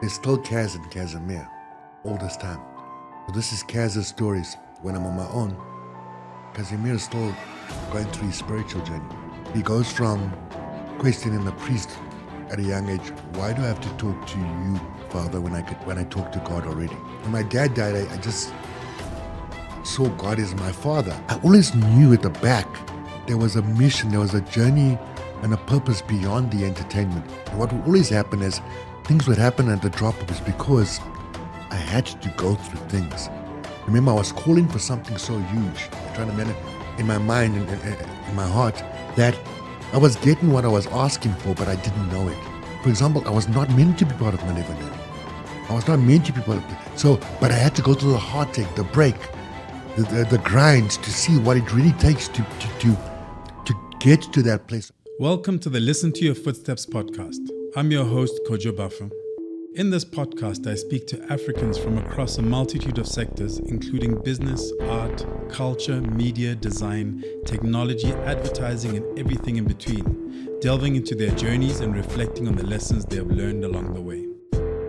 There's still Caz and Casimir all this time. So this is Caz's stories when I'm on my own. Casimir is still going through his spiritual journey. He goes from questioning the priest at a young age, why do I have to talk to you, Father, when I talk to God already? When my dad died, I just saw God as my father. I always knew at the back there was a mission, there was a journey and a purpose beyond the entertainment. And what would always happen is things would happen at the drop of it because I had to go through things. Remember, I was calling for something so huge, trying to manage in my mind and in my heart that I was getting what I was asking for, but I didn't know it. For example, I was not meant to be part of my Neverland. I was not meant to be part of it. So, but I had to go through the heartache, the break, the grind to see what it really takes to get to that place. Welcome to the Listen to Your Footsteps podcast. I'm your host, Kojo Baffoe. In this podcast, I speak to Africans from across a multitude of sectors, including business, art, culture, media, design, technology, advertising, and everything in between, delving into their journeys and reflecting on the lessons they have learned along the way.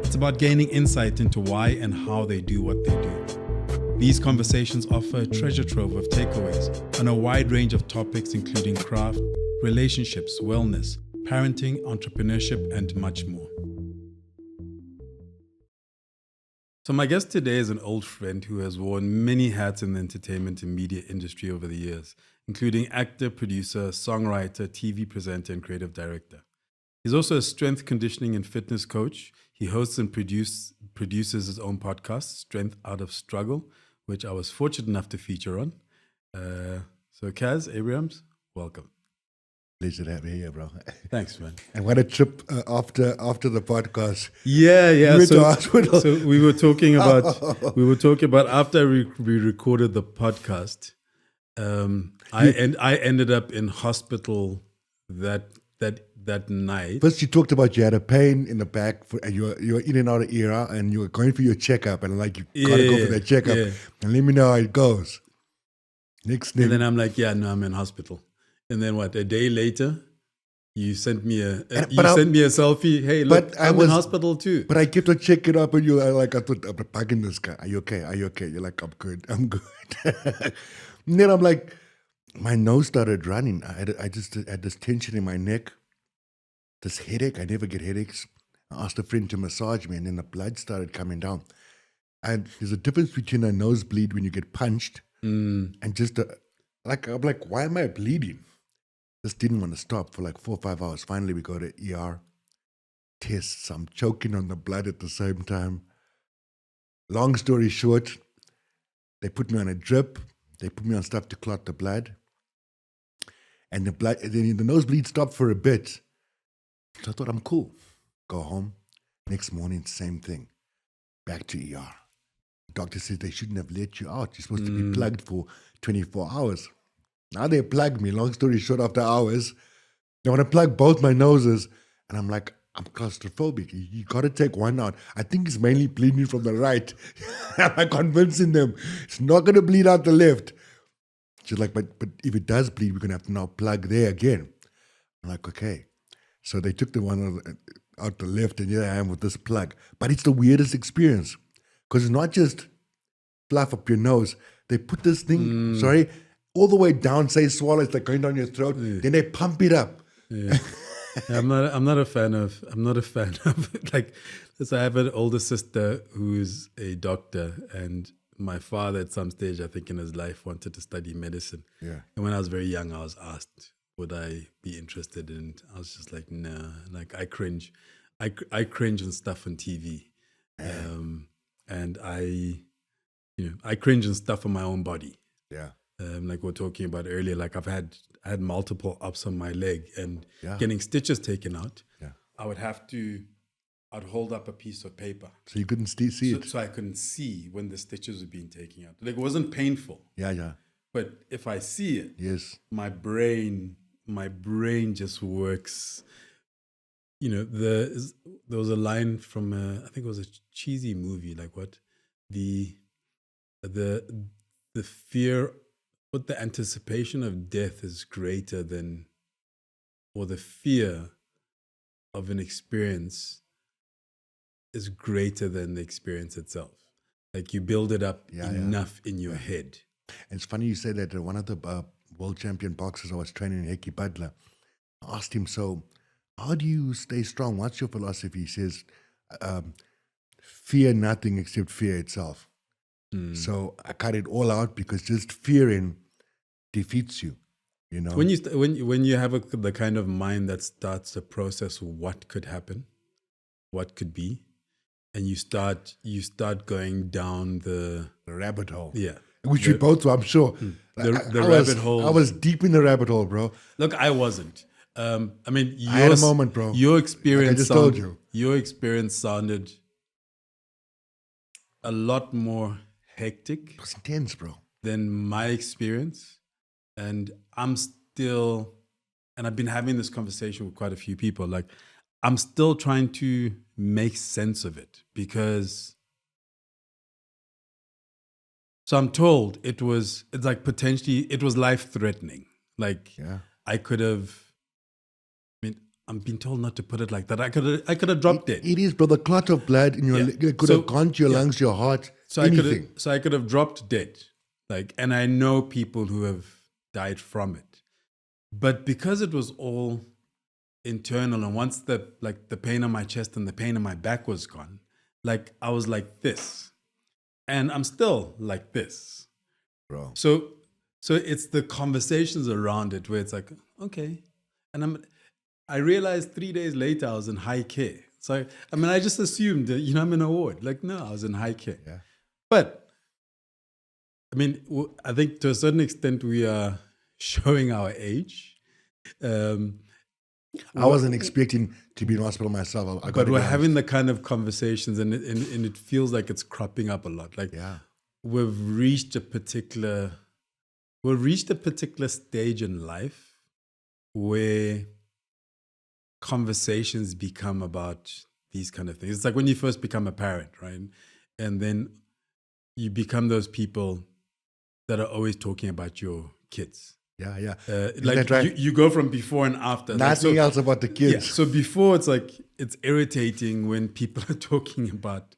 It's about gaining insight into why and how they do what they do. These conversations offer a treasure trove of takeaways on a wide range of topics, including craft, relationships, wellness, parenting, entrepreneurship, and much more. So my guest today is an old friend who has worn many hats in the entertainment and media industry over the years, including actor, producer, songwriter, TV presenter, and creative director. He's also a strength conditioning and fitness coach. He hosts and produces his own podcast, Strength Out of Struggle, which I was fortunate enough to feature on. So Caz Abrahams, welcome. Pleasure to have you here, bro. Thanks, man. And what a trip after the podcast. Yeah. You went to hospital. So we were talking about after we recorded the podcast. I ended up in hospital that night. First, you talked about you had a pain in the back, and you were in and out of ER, and you were going for your checkup, and like you gotta go for that checkup, and let me know how it goes. Next thing, and then I'm like, I'm in hospital. And then a day later, you sent me a selfie. Hey, look, I'm in hospital too. But I kept on checking up, and you were like, I thought, I'm bugging this guy. Are you okay? You're like, I'm good. And then I'm like, my nose started running. I just had this tension in my neck, this headache. I never get headaches. I asked a friend to massage me, and then the blood started coming down. And there's a difference between a nosebleed when you get punched and just I'm like, why am I bleeding? Just didn't want to stop for like 4 or 5 hours. Finally, we go to ER, tests. I'm choking on the blood at the same time. Long story short, they put me on a drip. They put me on stuff to clot the blood. And the nosebleed stopped for a bit. So I thought, I'm cool. Go home. Next morning, same thing. Back to ER. The doctor said they shouldn't have let you out. You're supposed to be plugged for 24 hours. Now they plug me, long story short, after hours. They want to plug both my noses. And I'm like, I'm claustrophobic. You got to take one out. I think it's mainly bleeding from the right. I'm convincing them it's not going to bleed out the left. She's like, but if it does bleed, we're going to have to now plug there again. I'm like, okay. So they took the one out the left, and here I am with this plug. But it's the weirdest experience because it's not just fluff up your nose. They put this thing, all the way down, say swallow, it's like going down your throat. Yeah. Then they pump it up. Yeah. I'm not a fan of like, so I have an older sister who's a doctor, and my father at some stage, I think in his life, wanted to study medicine. Yeah. And when I was very young, I was asked, would I be interested? And I was just like, nah, like I cringe. I cringe and stuff on TV. And I cringe and stuff on my own body. Yeah. Like we were talking about earlier, like I had multiple ups on my leg, and getting stitches taken out. Yeah. I'd hold up a piece of paper. So you couldn't see it? So I couldn't see when the stitches were being taken out. Like it wasn't painful. Yeah. But if I see it, yes, my brain just works. There was a line from I think it was a cheesy movie, like what? The fear, but the anticipation of death is greater than, or the fear of an experience is greater than the experience itself. Like you build it up enough in your head. And it's funny you say that. One of the world champion boxers I was training, Heki Butler, I asked him, so how do you stay strong? What's your philosophy? He says, fear nothing except fear itself. So I cut it all out because just fearing defeats you. You know, When you have the kind of mind that starts to process what could happen, what could be, and you start going down the rabbit hole. Yeah. Which we both were, I'm sure. The rabbit hole. I was deep in the rabbit hole, bro. Look, I wasn't. I mean, I had a moment, bro. Your experience, like I just told you. Your experience sounded a lot more hectic. It was intense, bro. Than my experience. And I'm still, and I've been having this conversation with quite a few people, like I'm still trying to make sense of it because, so I'm told it's like potentially, it was life-threatening. Like I could have, I'm being told not to put it like that. I could have dropped dead. It is, bro. The clot of blood in your it could have gone to your lungs, your heart, anything. I could have dropped dead. Like, and I know people who have died from it. But because it was all internal, and once the pain on my chest and the pain on my back was gone, like I was like this. And I'm still like this. Bro. So it's the conversations around it where it's like, okay. And I realized 3 days later I was in high care. So I just assumed that, I'm in a ward. Like, no, I was in high care. Yeah. But I think to a certain extent we are showing our age. I wasn't expecting to be in hospital myself. But we're having the kind of conversations, and it feels like it's cropping up a lot. Like we've reached a particular stage in life where conversations become about these kind of things. It's like when you first become a parent, right? And then you become those people that are always talking about your kids. Yeah. Like right? you go from before and after. Nothing else about the kids. Yeah, so before it's irritating when people are talking about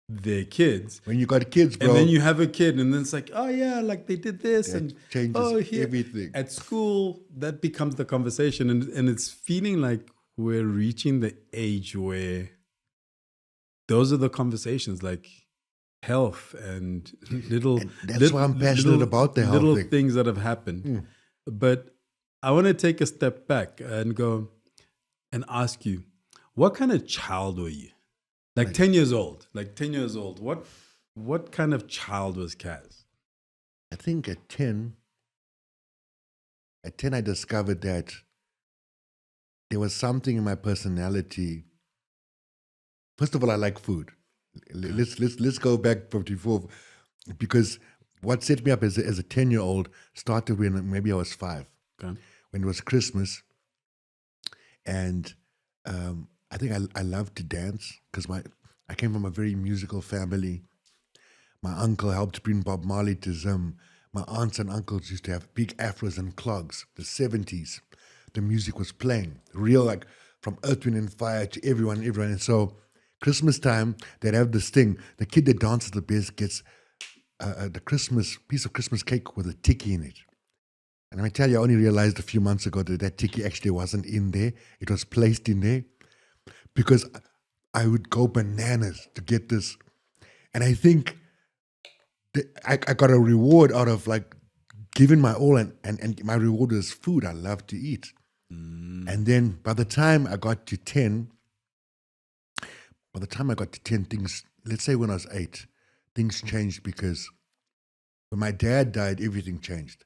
their kids. When you got kids, bro. And then you have a kid and then it's like, oh yeah, like they did this and changes everything. At school, that becomes the conversation. And it's feeling like we're reaching the age where those are the conversations, like health and little. And that's why I'm passionate about the health little thing. Things that have happened. But I want to take a step back and go and ask you, what kind of child were you? Like 10 years old. Like 10 years old. What kind of child was Caz? I think at 10 I discovered that there was something in my personality. First of all, I like food. Let's go back from before, because what set me up as a 10-year-old started when maybe I was 5, when it was Christmas, and I think I loved to dance because I came from a very musical family. My uncle helped bring Bob Marley to Zim. My aunts and uncles used to have big afros and clogs. The 70s, the music was playing real, like from Earth, Wind and Fire to everyone. And so Christmas time, they'd have this thing. The kid that dances the best gets the piece of Christmas cake with a tiki in it. And I tell you, I only realized a few months ago that tiki actually wasn't in there. It was placed in there because I would go bananas to get this. And I think I got a reward out of like giving my all, and my reward was food. I love to eat. And then by the time I got to 10, things, let's say when I was 8, things changed because when my dad died, everything changed.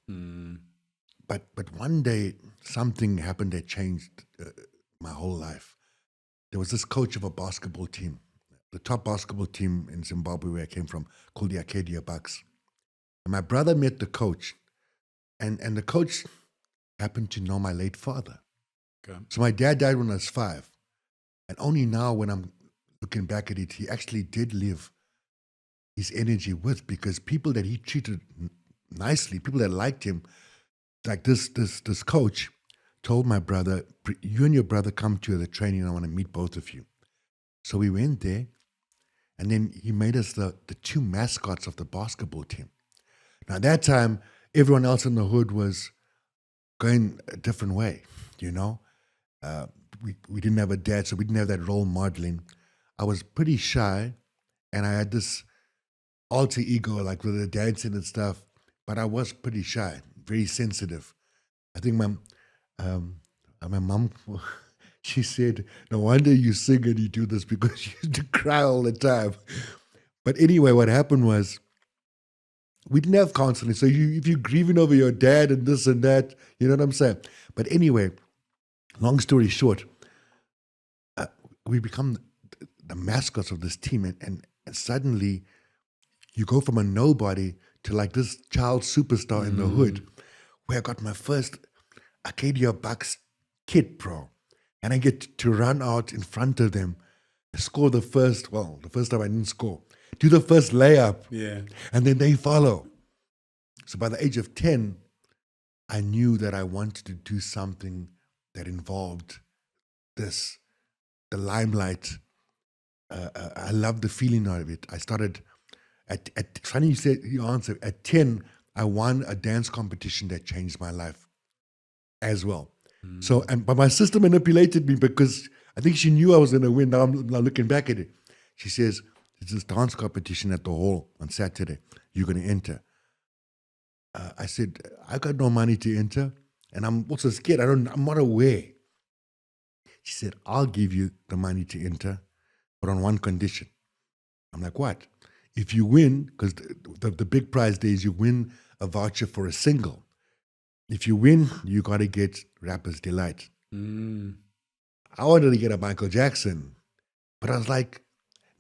But one day, something happened that changed my whole life. There was this coach of a basketball team, the top basketball team in Zimbabwe where I came from, called the Acadia Bucks. And my brother met the coach, and the coach happened to know my late father. Okay. So my dad died when I was 5. And only now when I'm looking back at it, he actually did live his energy with, because people that he treated nicely, people that liked him, like this coach told my brother, you and your brother come to the training, I want to meet both of you. So we went there, And then he made us the two mascots of the basketball team. Now, at that time, everyone else in the hood was going a different way, you know? We didn't have a dad, so we didn't have that role modeling. I was pretty shy, and I had this alter ego, like with the dancing and stuff, but I was pretty shy, very sensitive. I think my mom, she said, no wonder you sing and you do this because you used to cry all the time. But anyway, what happened was we didn't have counseling. So if you're grieving over your dad and this and that, you know what I'm saying? But anyway, long story short, we become the mascots of this team. And suddenly you go from a nobody to like this child superstar in the hood, where I got my first Arcadia Bucks kit, bro. And I get to run out in front of them, score the first time I didn't score, do the first layup, and then they follow. So by the age of 10, I knew that I wanted to do something that involved the limelight. I loved the feeling of it. I started, funny you said, you answered, at 10, I won a dance competition that changed my life as well. So, but my sister manipulated me because I think she knew I was going to win. Now I'm looking back at it. She says, there's this dance competition at the hall on Saturday. You're going to enter. I said, I got no money to enter. And I'm also scared. I'm not aware. She said, I'll give you the money to enter, but on one condition. I'm like, what? If you win, because the big prize there is you win a voucher for a single. If you win, you got to get Rapper's Delight. I wanted to get a Michael Jackson, but I was like,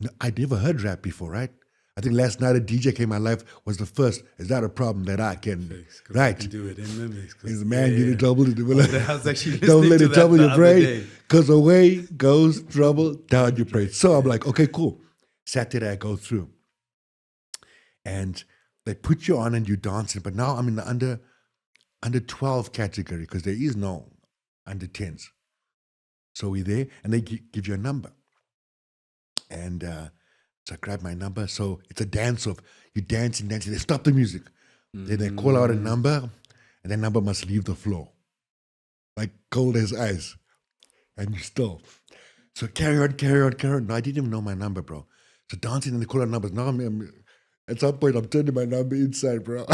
no, I'd never heard rap before, right? I think last night a DJ came in my life was the first. Is that a problem that I can? Fix, right. I can do it in mimics. Is man getting trouble to do it? I was actually Don't let listening it to trouble that your the brain, other day. because away goes trouble down your brain. So I'm like, okay, cool. Saturday I go through, and they put you on and you're dancing. But now I'm in the under 12 category because there is no under 10s. So we're there, and they give you a number. And so I grab my number. So it's a dance of you dancing. They stop the music. Then they call out a number, and that number must leave the floor, like cold as ice. And you still. So carry on. No, I didn't even know my number, bro. So dancing, and they call out numbers. Now I'm at some point, I'm turning my number inside, bro.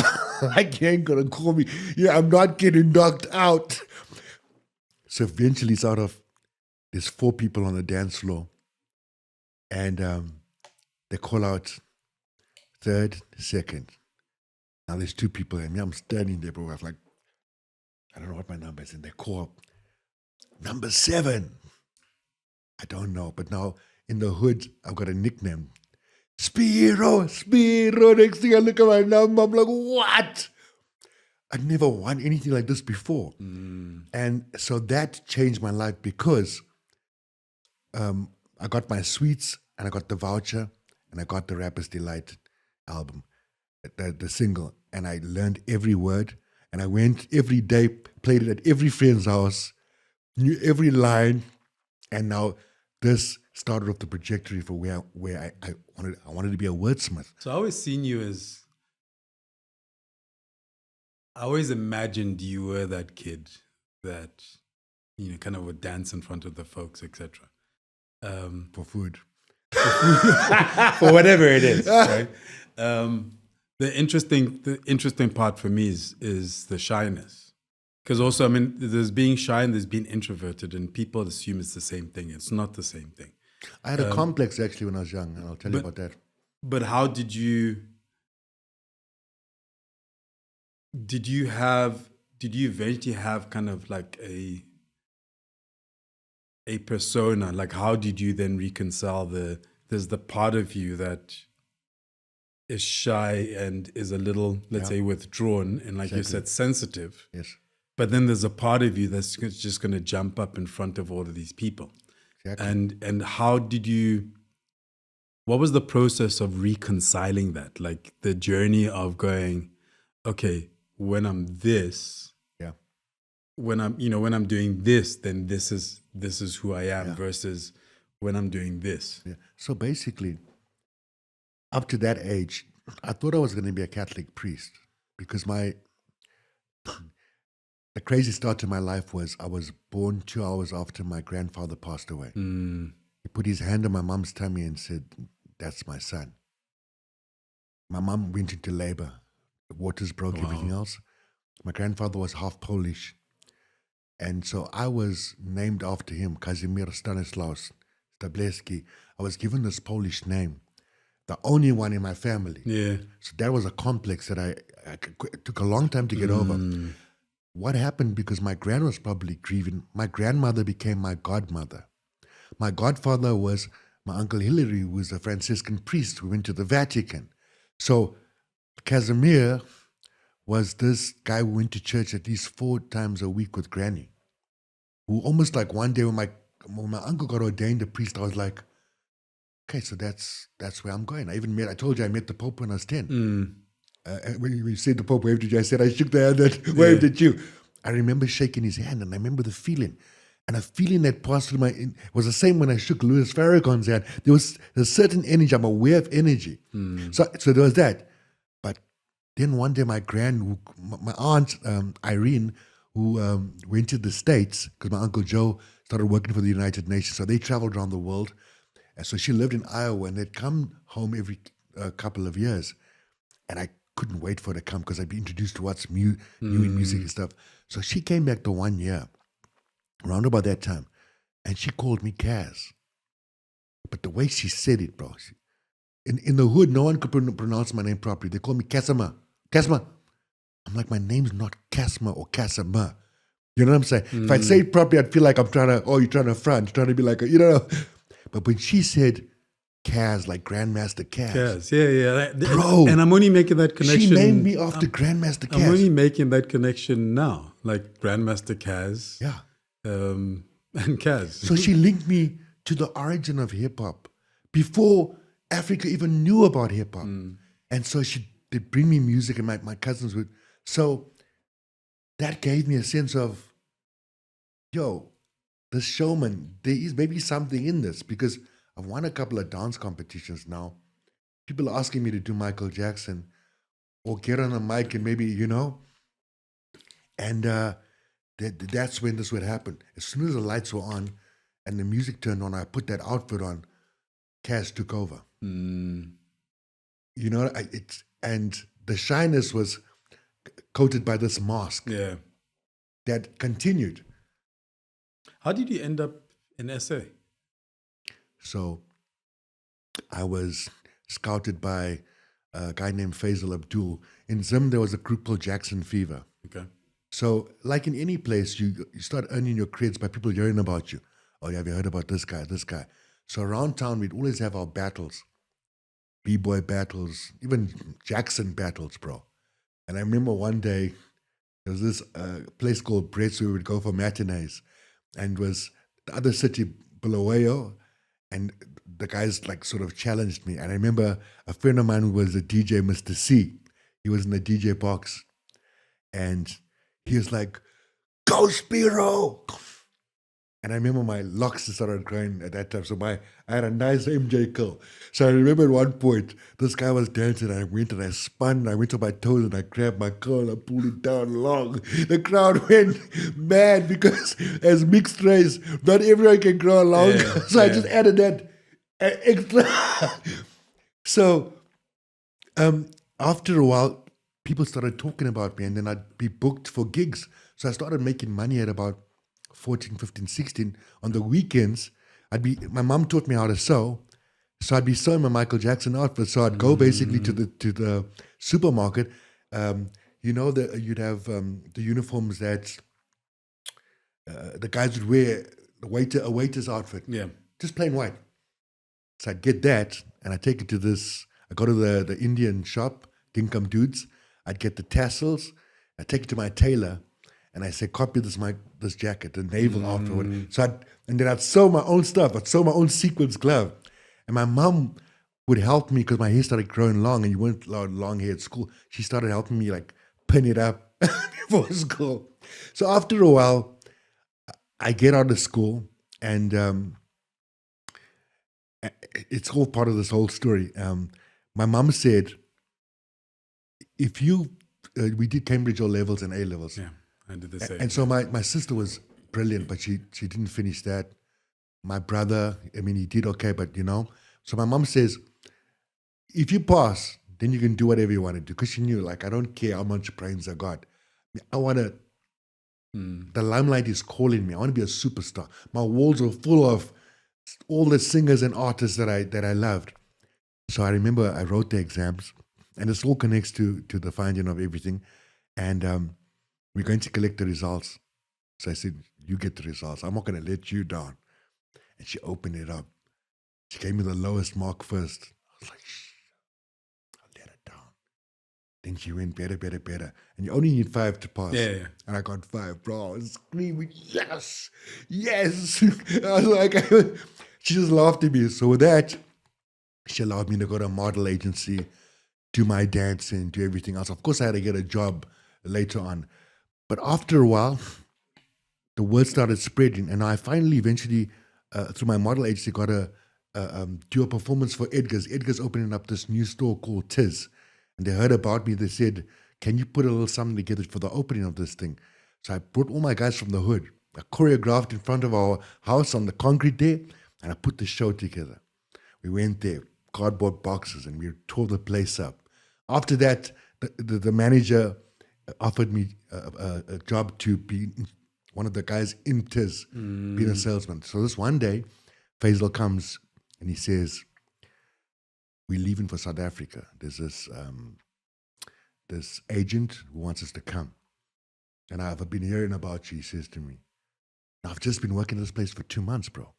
Like, you ain't gonna call me. Yeah, I'm not getting knocked out. So eventually it's out of, there's 4 people on the dance floor. And they call out third, second. Now there's 2 people and me. I'm standing there, bro. I was like, I don't know what my number is. And they call number 7. I don't know. But now in the hood, I've got a nickname. Spiro. Next thing I look at my number, I'm like, what? I've never won anything like this before. And so that changed my life because I got my sweets and I got the voucher and I got the Rapper's Delight album, the single. And I learned every word and I went every day, played it at every friend's house, knew every line. And now this started off the trajectory for where I wanted to be a wordsmith. So I always seen you as, I always imagined you were that kid that, you know, kind of would dance in front of the folks, etc. For food. For whatever it is, right? The interesting part for me is the shyness. Because also, I mean, there's being shy and there's being introverted, and people assume it's the same thing. It's not the same thing. I had a complex actually when I was young, and I'll tell you about that. But how did you eventually have kind of like a persona? Like, how did you then reconcile there's the part of you that is shy and is a little, let's say, withdrawn and, like you said, sensitive. Yes. But then there's a part of you that's just going to jump up in front of all of these people. Exactly. And how did you, what was the process of reconciling that? Like the journey of going, okay, when I'm this, when I'm doing this, then this is who I am versus when I'm doing this. Yeah. So basically, up to that age, I thought I was going to be a Catholic priest because the crazy start to my life was I was born 2 hours after my grandfather passed away. He put his hand on my mom's tummy and said, "That's my son." My mom went into labor. The waters broke, everything else. My grandfather was half Polish. And so I was named after him, Kazimierz Stanislaus Stableski. I was given this Polish name, the only one in my family. Yeah. So that was a complex that it took a long time to get over. What happened, because my gran was probably grieving, my grandmother became my godmother. My godfather was my Uncle Hilary, who was a Franciscan priest who went to the Vatican. So Casimir was this guy who went to church at least 4 times a week with Granny. Who almost like one day when my uncle got ordained a priest, I was like, okay, so that's where I'm going. I told you I met the Pope when I was 10. When you said the Pope waved at you, I said I shook the hand that waved at you. I remember shaking his hand, and I remember the feeling. And a feeling that passed through was the same when I shook Louis Farrakhan's hand. There was a certain energy. I'm aware of energy. So there was that. But then one day my aunt, Irene, who went to the States, because my Uncle Joe started working for the United Nations. So they traveled around the world. And so she lived in Iowa, and they'd come home every couple of years. And I couldn't wait for her to come because I'd be introduced to what's new in music and stuff. So she came back the 1 year, around about that time, and she called me Caz. But the way she said it, bro, in the hood, no one could pronounce my name properly. They called me Kasama. Kasma. I'm like, my name's not Kasma or Kasama. You know what I'm saying? If I'd say it properly, I'd feel like I'm trying to, you're trying to front, you're trying to be like, But when she said Caz, like Grandmaster Caz. Caz, yeah. Bro. And I'm only making that connection. She named me after Grandmaster Caz. I'm only making that connection now, like Grandmaster Caz. Yeah. And Caz. So she linked me to the origin of hip hop before Africa even knew about hip hop. And so they'd bring me music, and my cousins would. So that gave me a sense of, the showman, there is maybe something in this, because I've won a couple of dance competitions now. People are asking me to do Michael Jackson or get on a mic and maybe, and that's when this would happen. As soon as the lights were on and the music turned on, I put that outfit on, Caz took over. And the shyness was coated by this mask that continued. How did you end up in SA? So I was scouted by a guy named Faisal Abdul. In Zim, there was a group called Jackson Fever. Okay. So like in any place, you start earning your creds by people hearing about you. Oh, have you heard about this guy, this guy? So around town, we'd always have our battles, B-boy battles, even Jackson battles, bro. And I remember one day, there was this place called Brett's where we would go for matinees. And was the other city, Bulawayo, and the guys like sort of challenged me. And I remember a friend of mine who was a DJ, Mr. C. He was in the DJ box. And he was like, "Go Spiro!" And I remember my locks started growing at that time. So I had a nice MJ curl. So I remember at one point, this guy was dancing. I went and I spun. I went to my toes and I grabbed my curl and I pulled it down long. The crowd went mad because as mixed race, not everyone can grow long. So I just added that extra. So after a while, people started talking about me, and then I'd be booked for gigs. So I started making money at about 14, 15, 16. On the weekends, my mom taught me how to sew. So I'd be sewing my Michael Jackson outfit. So I'd go basically to the supermarket. You'd have the uniforms that the guys would wear, a waiter's outfit. Yeah. Just plain white. So I'd get that, and I'd take it to I go to the Indian shop, Dinkum Dudes. I'd get the tassels. I'd take it to my tailor, and I say, copy this jacket, the naval outfit. So then I'd sew my own stuff. I'd sew my own sequins glove. And my mom would help me because my hair started growing long, and you weren't allowed long hair at school. She started helping me like pin it up before school. So after a while, I get out of school, and it's all part of this whole story. my mom said, if you, we did Cambridge O levels and A levels. Yeah, I did the same. And so my sister was brilliant, but she didn't finish that. My brother, I mean, he did okay, but So my mom says, if you pass, then you can do whatever you want to do. Because she knew, like, I don't care how much brains I got. I want to, the limelight is calling me. I want to be a superstar. My walls are full of all the singers and artists that I loved. So I remember I wrote the exams, and this all connects to the finding of everything. And we're going to collect the results. So I said, you get the results. I'm not going to let you down. And she opened it up. She gave me the lowest mark first. I was like, I'll let her down. Then she went better. And you only need 5 to pass. Yeah. And I got 5, bro. I was screaming, yes. I was like, she just laughed at me. So with that, she allowed me to go to a model agency, do my dancing, do everything else. Of course, I had to get a job later on. But after a while, the word started spreading. And I finally, eventually, through my model agency, got to do a performance for Edgar's. Edgar's opening up this new store called Tiz. And they heard about me. They said, can you put a little something together for the opening of this thing? So I brought all my guys from the hood. I choreographed in front of our house on the concrete there, and I put the show together. We went there, cardboard boxes, and we tore the place up. After that, the manager offered me a job to be one of the guys in Tiz, being a salesman. So this one day, Faisal comes and he says, we're leaving for South Africa. There's this agent who wants us to come. And I've been hearing about you, he says to me. I've just been working at this place for 2 months, bro.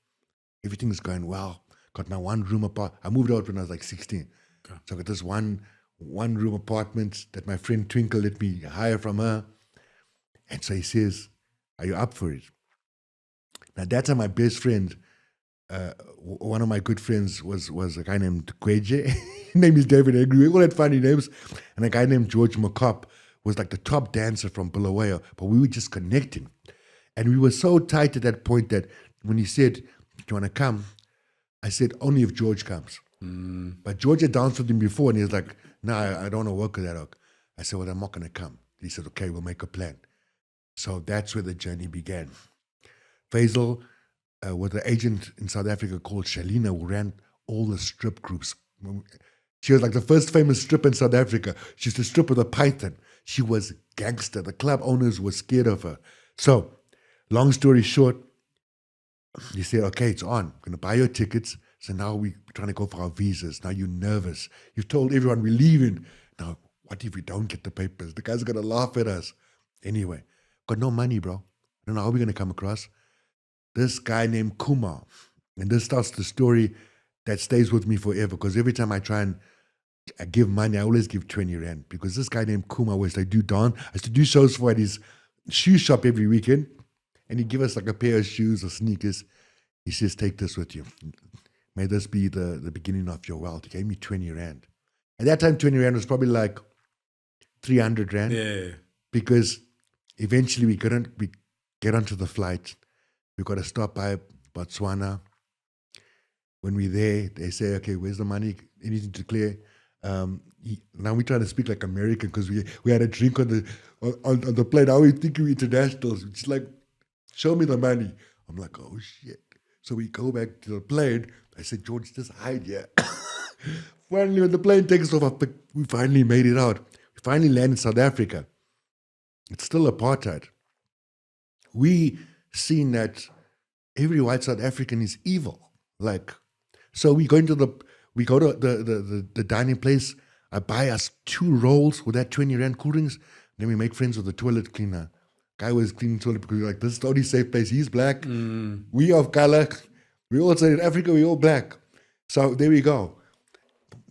Everything's going well. Got my one room apartment. I moved out when I was like 16. Okay. So I got this one room apartment that my friend Twinkle let me hire from her. And so he says, are you up for it? Now that time my best friend, one of my good friends was a guy named Kojo. His name is David Agri. We all had funny names. And a guy named George McCop was like the top dancer from Bulawayo. But we were just connecting. And we were so tight at that point that when he said, do you want to come? I said, only if George comes. But George had danced with him before, and he was like, no, I don't want to work with that. I said, well, I'm not going to come. He said, okay, we'll make a plan. So that's where the journey began. Faisal was an agent in South Africa called Shalina, who ran all the strip groups. She was like the first famous stripper in South Africa. She used to strip with a python. She was gangster. The club owners were scared of her. So, long story short, he said, okay, it's on. I'm going to buy your tickets. So now we're trying to go for our visas. Now you're nervous. You've told everyone we're leaving. Now, what if we don't get the papers? The guys are going to laugh at us. Anyway, got no money, bro. I don't know how we're going to come across. This guy named Kumar. And this starts the story that stays with me forever, because every time I try and I give money, I always give 20 Rand, because this guy named Kumar was I used to do shows for at his shoe shop every weekend, and he'd give us like a pair of shoes or sneakers. He says, take this with you. May this be the beginning of your wealth. He gave me 20 Rand. At that time, 20 Rand was probably like 300 Rand. Yeah. Because eventually we get onto the flight. We got to stop by Botswana. When we're there, they say, okay, where's the money? Anything to clear? Now we try to speak like American, because we had a drink on the plane. Now we think we're internationals. It's like, show me the money. I'm like, oh shit. So we go back to the plane. I said, George, just hide here. Finally, when the plane takes off, we finally made it out. We finally land in South Africa. It's still apartheid. We seen that every white South African is evil. Like, so we go to the dining place. I buy us 2 rolls with that 20 Rand cool drinks. Then we make friends with the toilet cleaner. Guy was cleaning toilet because we're like, this is the only safe place. He's black. We of color. We all say in Africa, we all black. So there we go.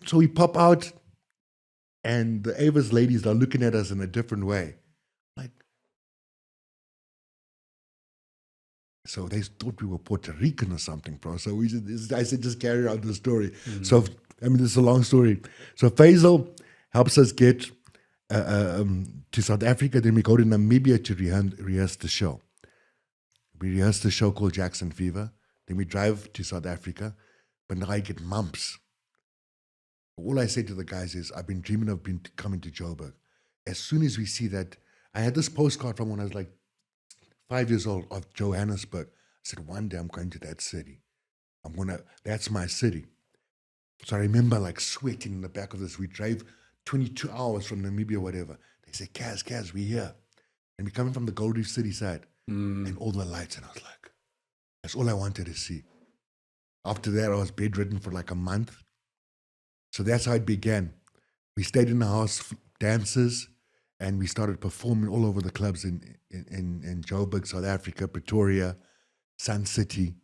So we pop out, and the Avis ladies are looking at us in a different way. Like, so they thought we were Puerto Rican or something, bro. So I said, just carry on the story. So, I mean, this is a long story. So Faisal helps us get to South Africa. Then we go to Namibia to rehearse the show. We rehearsed the show called Jackson Fever. Then we drive to South Africa. But now I get mumps. all I say to the guys is, I've been dreaming of coming to Joburg. As soon as we see that, I had this postcard from when I was like 5 years old of Johannesburg. I said, one day I'm going to that city. That's my city. So I remember like sweating in the back of this. We drove 22 hours from Namibia, whatever. They said, Caz, we're here. And we're coming from the Gold Reef City side. And all the lights. And I was like, that's all I wanted to see. After that, I was bedridden for like a month. So that's how it began. We stayed in the house, dances, and we started performing all over the clubs in Joburg, South Africa, Pretoria, Sun City.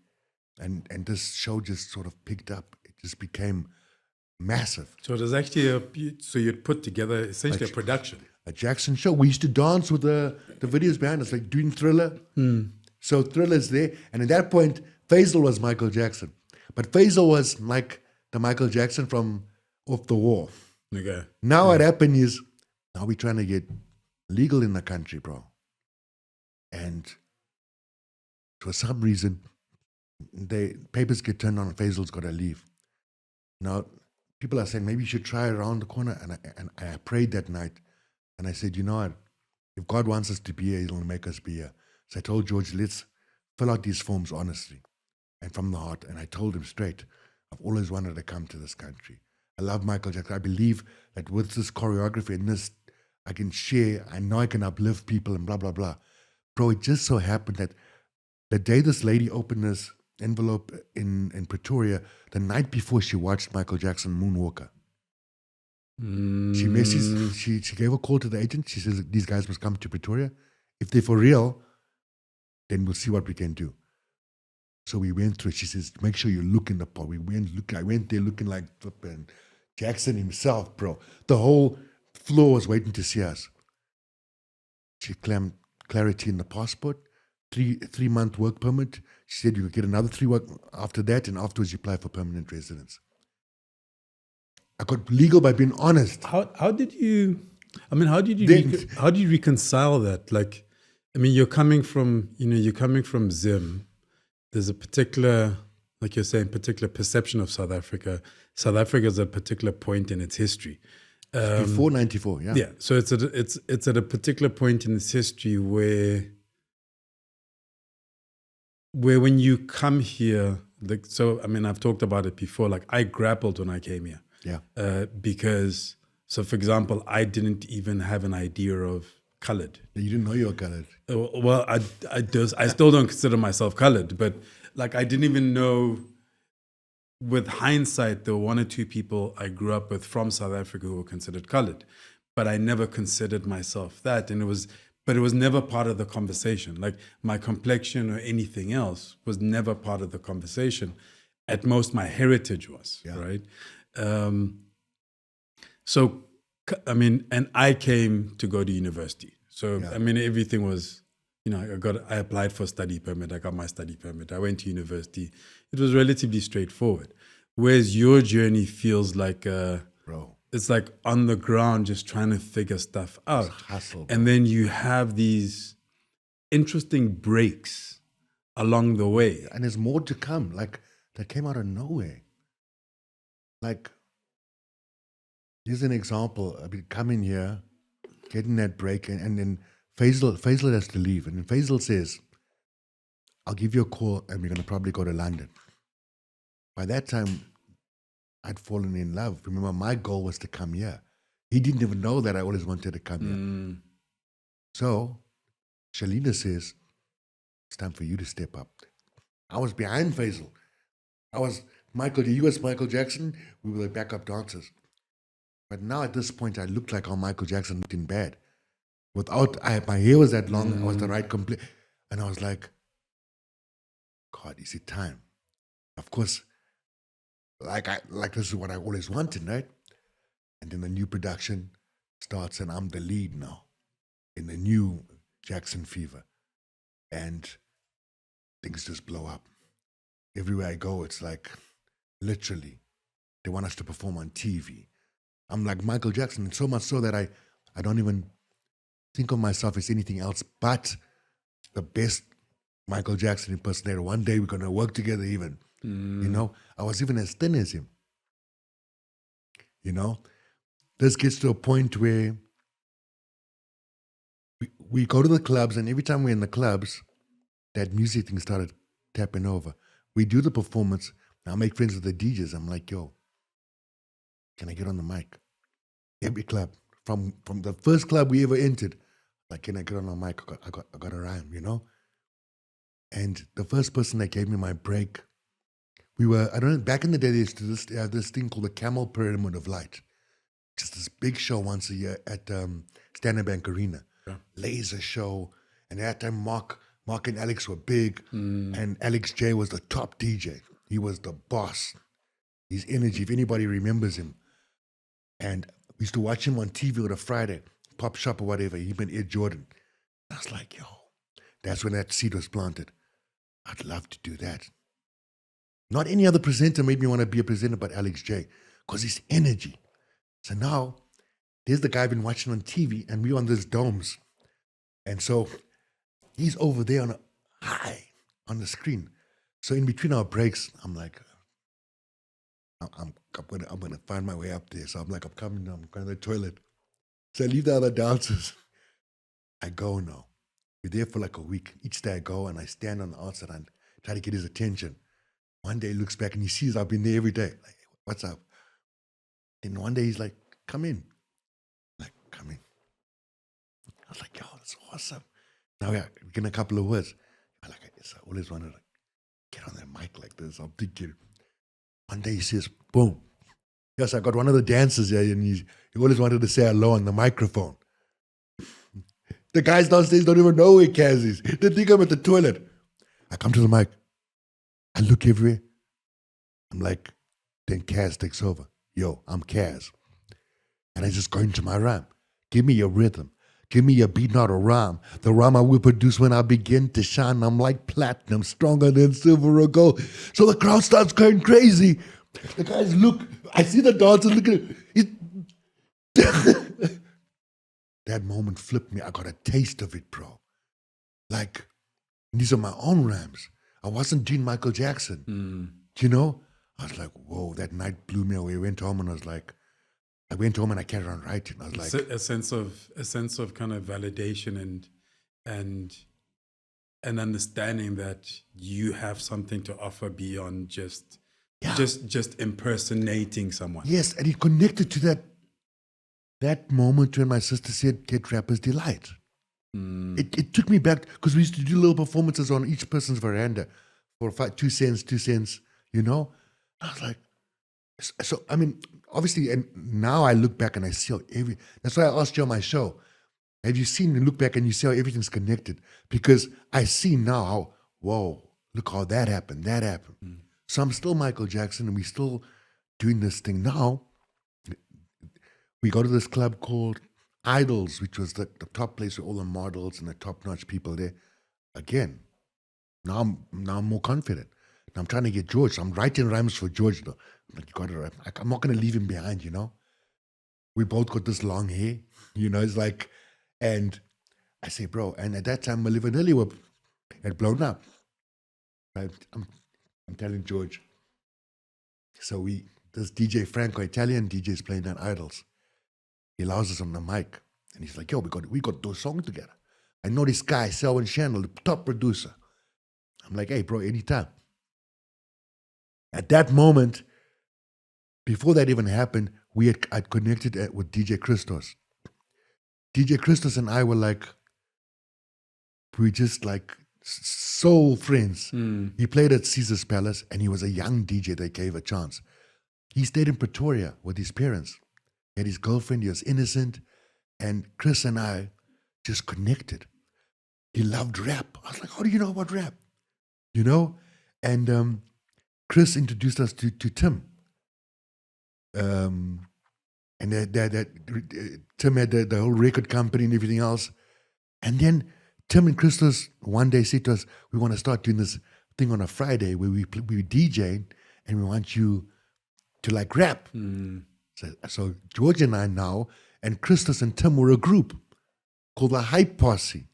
And this show just sort of picked up. It just became massive. So it was actually so you'd put together essentially a production. A Jackson show. We used to dance with the videos behind us, like doing Thriller. So Thriller's there. And at that point, Faisal was Michael Jackson. But Faisal was like the Michael Jackson from Off the Wall. Okay. Now what happened is, now we're trying to get legal in the country, bro. And for some reason, papers get turned on and Faisal's got to leave. Now, people are saying, maybe you should try around the corner. And I prayed that night. And I said, you know what? If God wants us to be here, He'll make us be here. So I told George, let's fill out these forms honestly and from the heart. And I told him straight, I've always wanted to come to this country. I love Michael Jackson. I believe that with this choreography and this, I can share. I know I can uplift people and blah, blah, blah. Bro, it just so happened that the day this lady opened this envelope in Pretoria, the night before she watched Michael Jackson Moonwalker. She messaged, she gave a call to the agent. She says, these guys must come to Pretoria. If they're for real, then we'll see what we can do. So we went through it. She says, make sure you look in the pot. I went there looking like flipping Jackson himself, bro. The whole floor was waiting to see us. She claimed clarity in the passport, three-month work permit. She said you could get another 3 work after that, and afterwards you apply for permanent residence. I got legal by being honest. How did you reconcile that? Like, I mean, you're coming from Zim. There's a particular, like you're saying, particular perception of South Africa. South Africa is a particular point in its history. Before 94, yeah. Yeah, so it's at a particular point in its history where when you come here, I've talked about it before. Like, I grappled when I came here. Yeah. Because, so for example, I didn't even have an idea of colored. You didn't know you were colored. Well, I still don't consider myself colored, but like I didn't even know. With hindsight, there were 1 or 2 people I grew up with from South Africa who were considered colored, but I never considered myself that, and it was never part of the conversation. Like my complexion or anything else was never part of the conversation. At most, my heritage was, right? So, I mean, and I came to go to university. So, I mean, everything was, I applied for a study permit. I got my study permit. I went to university. It was relatively straightforward. Whereas your journey feels like, bro, it's like on the ground, just trying to figure stuff out. Hustle, and then you have these interesting breaks along the way. And there's more to come. Like, that came out of nowhere. Like, here's an example. I mean, coming here, getting that break, and then Faisal has to leave. And then Faisal says, I'll give you a call and we're going to probably go to London. By that time, I'd fallen in love. Remember, my goal was to come here. He didn't even know that I always wanted to come here. So, Shalina says, it's time for you to step up. I was behind Faisal. I was he was Michael Jackson. We were the backup dancers. But now at this point, I looked like how Michael Jackson looked in bed. My hair was that long. I was the right complete. And I was like, God, is it time? Of course, like this is what I always wanted, right? And then the new production starts and I'm the lead now in the new Jackson Fever. And things just blow up. Everywhere I go, it's like, literally, they want us to perform on TV. I'm like Michael Jackson, so much so that I don't even think of myself as anything else but the best Michael Jackson impersonator. One day we're going to work together even. I was even as thin as him. you know? This gets to a point where we go to the clubs, and every time we're in the clubs, that music thing started tapping over. We do the performance. I make friends with the DJs. I'm like, yo, can I get on the mic? Every club, from the first club we ever entered, like, can I get on the mic? I got a rhyme, you know? And the first person that gave me my break, we were, I don't know, back in the day, they used to this thing called the Camel Pyramid of Light. Just this big show once a year at Standard Bank Arena. Yeah. Laser show. And at that time, Mark and Alex were big. And Alex J was the top DJ. He was the boss. His energy, if anybody remembers him. And we used to watch him on TV on a Friday, Pop Shop or whatever, him and Ed Jordan. I was like, yo, that's when that seed was planted. I'd love to do that. Not any other presenter made me want to be a presenter but Alex J, because his energy. So now, there's the guy I've been watching on TV, and we're on these domes. And so he's over there on the screen. So in between our breaks, I'm like, I'm gonna find my way up there. So I'm like, I'm coming, I'm going to the toilet. So I leave the other dancers. I go now. We're there for like a week. Each day I go and I stand on the outside and try to get his attention. One day he looks back and he sees I've been there every day. Like, what's up? And one day he's like, come in. I'm like, come in. I was like, yo, that's awesome. Now we're getting a couple of words. I'm like, I always wanted to get on that mic like this. I'm thinking. One day he says, boom. Yes, I got one of the dancers here, and he always wanted to say hello on the microphone. The guys downstairs don't even know where Caz is. They think I'm at the toilet. I come to the mic. I look everywhere. I'm like, then Caz takes over. Yo, I'm Caz. And I just go into my rhyme. Give me your rhythm. Give me your beat, not a rhyme. The rhyme I will produce when I begin to shine. I'm like platinum, stronger than silver or gold. So the crowd starts going crazy. The guys look. I see the dancers looking. That moment flipped me. I got a taste of it, bro. Like, these are my own rhymes. I wasn't doing Michael Jackson. You know? I was like, whoa, that night blew me away. I went home and I was like, I carried on writing. I was like, a sense of kind of validation and understanding that you have something to offer beyond just impersonating someone. Yes, and it connected to that moment when my sister said, "Get Rapper's Delight." It took me back, because we used to do little performances on each person's veranda for 2 cents, you know? I was like, so, I mean, obviously, and now I look back and I see how that's why I asked you on my show, have you seen and look back and you see how everything's connected? Because I see now how, whoa, look how that happened. So I'm still Michael Jackson, and we're still doing this thing. Now, we go to this club called Idols, which was the top place with all the models and the top-notch people there. Again, now I'm more confident. Now I'm trying to get George. So I'm writing rhymes for George, though. I'm like, you got to rhyme. I'm not going to leave him behind, you know? We both got this long hair, you know? It's like, and I say, bro, and at that time, Maliva and Lily had blown up. I'm telling George. So this DJ Franco, Italian DJ, is playing on Idols. He allows us on the mic. And he's like, yo, we got those songs together. I know this guy, Selwyn Chandler, the top producer. I'm like, hey, bro, anytime. At that moment, before that even happened, I'd connected with DJ Christos. DJ Christos and I were like, we just like soul friends. He played at Caesar's Palace, and he was a young DJ they gave a chance. He stayed in Pretoria with his parents. He had his girlfriend, he was innocent, and Chris and I just connected. He loved rap. I was like, how do you know about rap? You know? And Chris introduced us to Tim. And Tim had the whole record company and everything else. And then Tim and Christos one day said to us, we want to start doing this thing on a Friday where we DJ, and we want you to like rap. So George and I now, and Christos and Tim were a group called the Hype Posse.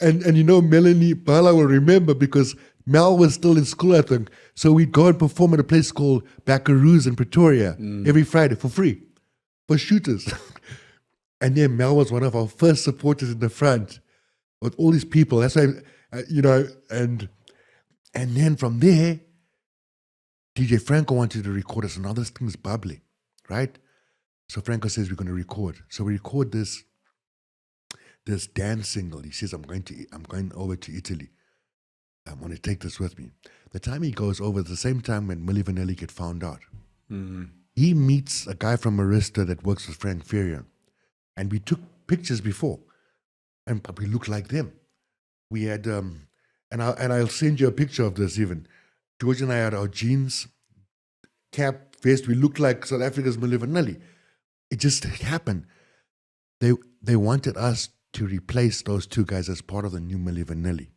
And you know, Melanie Bala will remember, because Mel was still in school, I think. So we'd go and perform at a place called Buckaroos in Pretoria every Friday for free, for shooters. And then Mel was one of our first supporters in the front with all these people. That's why, and then from there, DJ Franco wanted to record us, and all this thing's bubbling, right? So Franco says we're going to record. So we record this dance single. He says, I'm going over to Italy. I want to take this with me. The time he goes over, the same time when Milli Vanilli get found out, he meets a guy from Arista that works with Frank Furion. And we took pictures before, and we looked like them. We had, and I'll send you a picture of this even. George and I had our jeans, cap, vest. We looked like South Africa's Milli Vanilli. It just happened. They wanted us to replace those two guys as part of the new Milli Vanilli.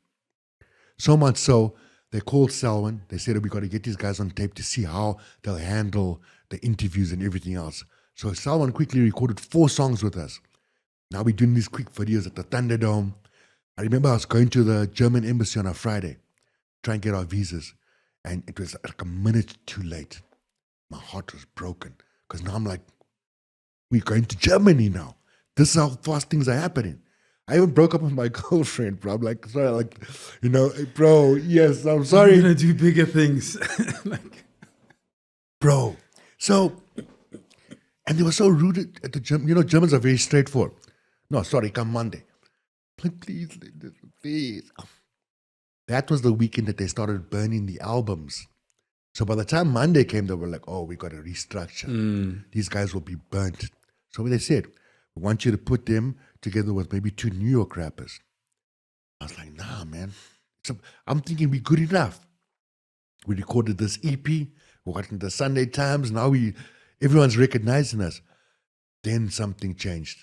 So much so, they called Selwyn. They said, we got to get these guys on tape to see how they'll handle the interviews and everything else. So Selwyn quickly recorded 4 songs with us. Now we're doing these quick videos at the Thunderdome. I remember I was going to the German embassy on a Friday, trying to get our visas. And it was like a minute too late. My heart was broken. Because now I'm like, we're going to Germany now. This is how fast things are happening. I even broke up with my girlfriend, bro. I'm like, sorry, bro, yes, I'm sorry. I'm going to do bigger things. Bro. So, and they were so rude at the gym. Germans are very straightforward. No, sorry, come Monday. Please. That was the weekend that they started burning the albums. So by the time Monday came, they were like, oh, we got to restructure. These guys will be burnt. So they said, we want you to put them together with maybe 2 New York rappers. I was like, nah, man. So I'm thinking we're good enough. We recorded this EP. We got in the Sunday Times. Now everyone's recognizing us. Then something changed.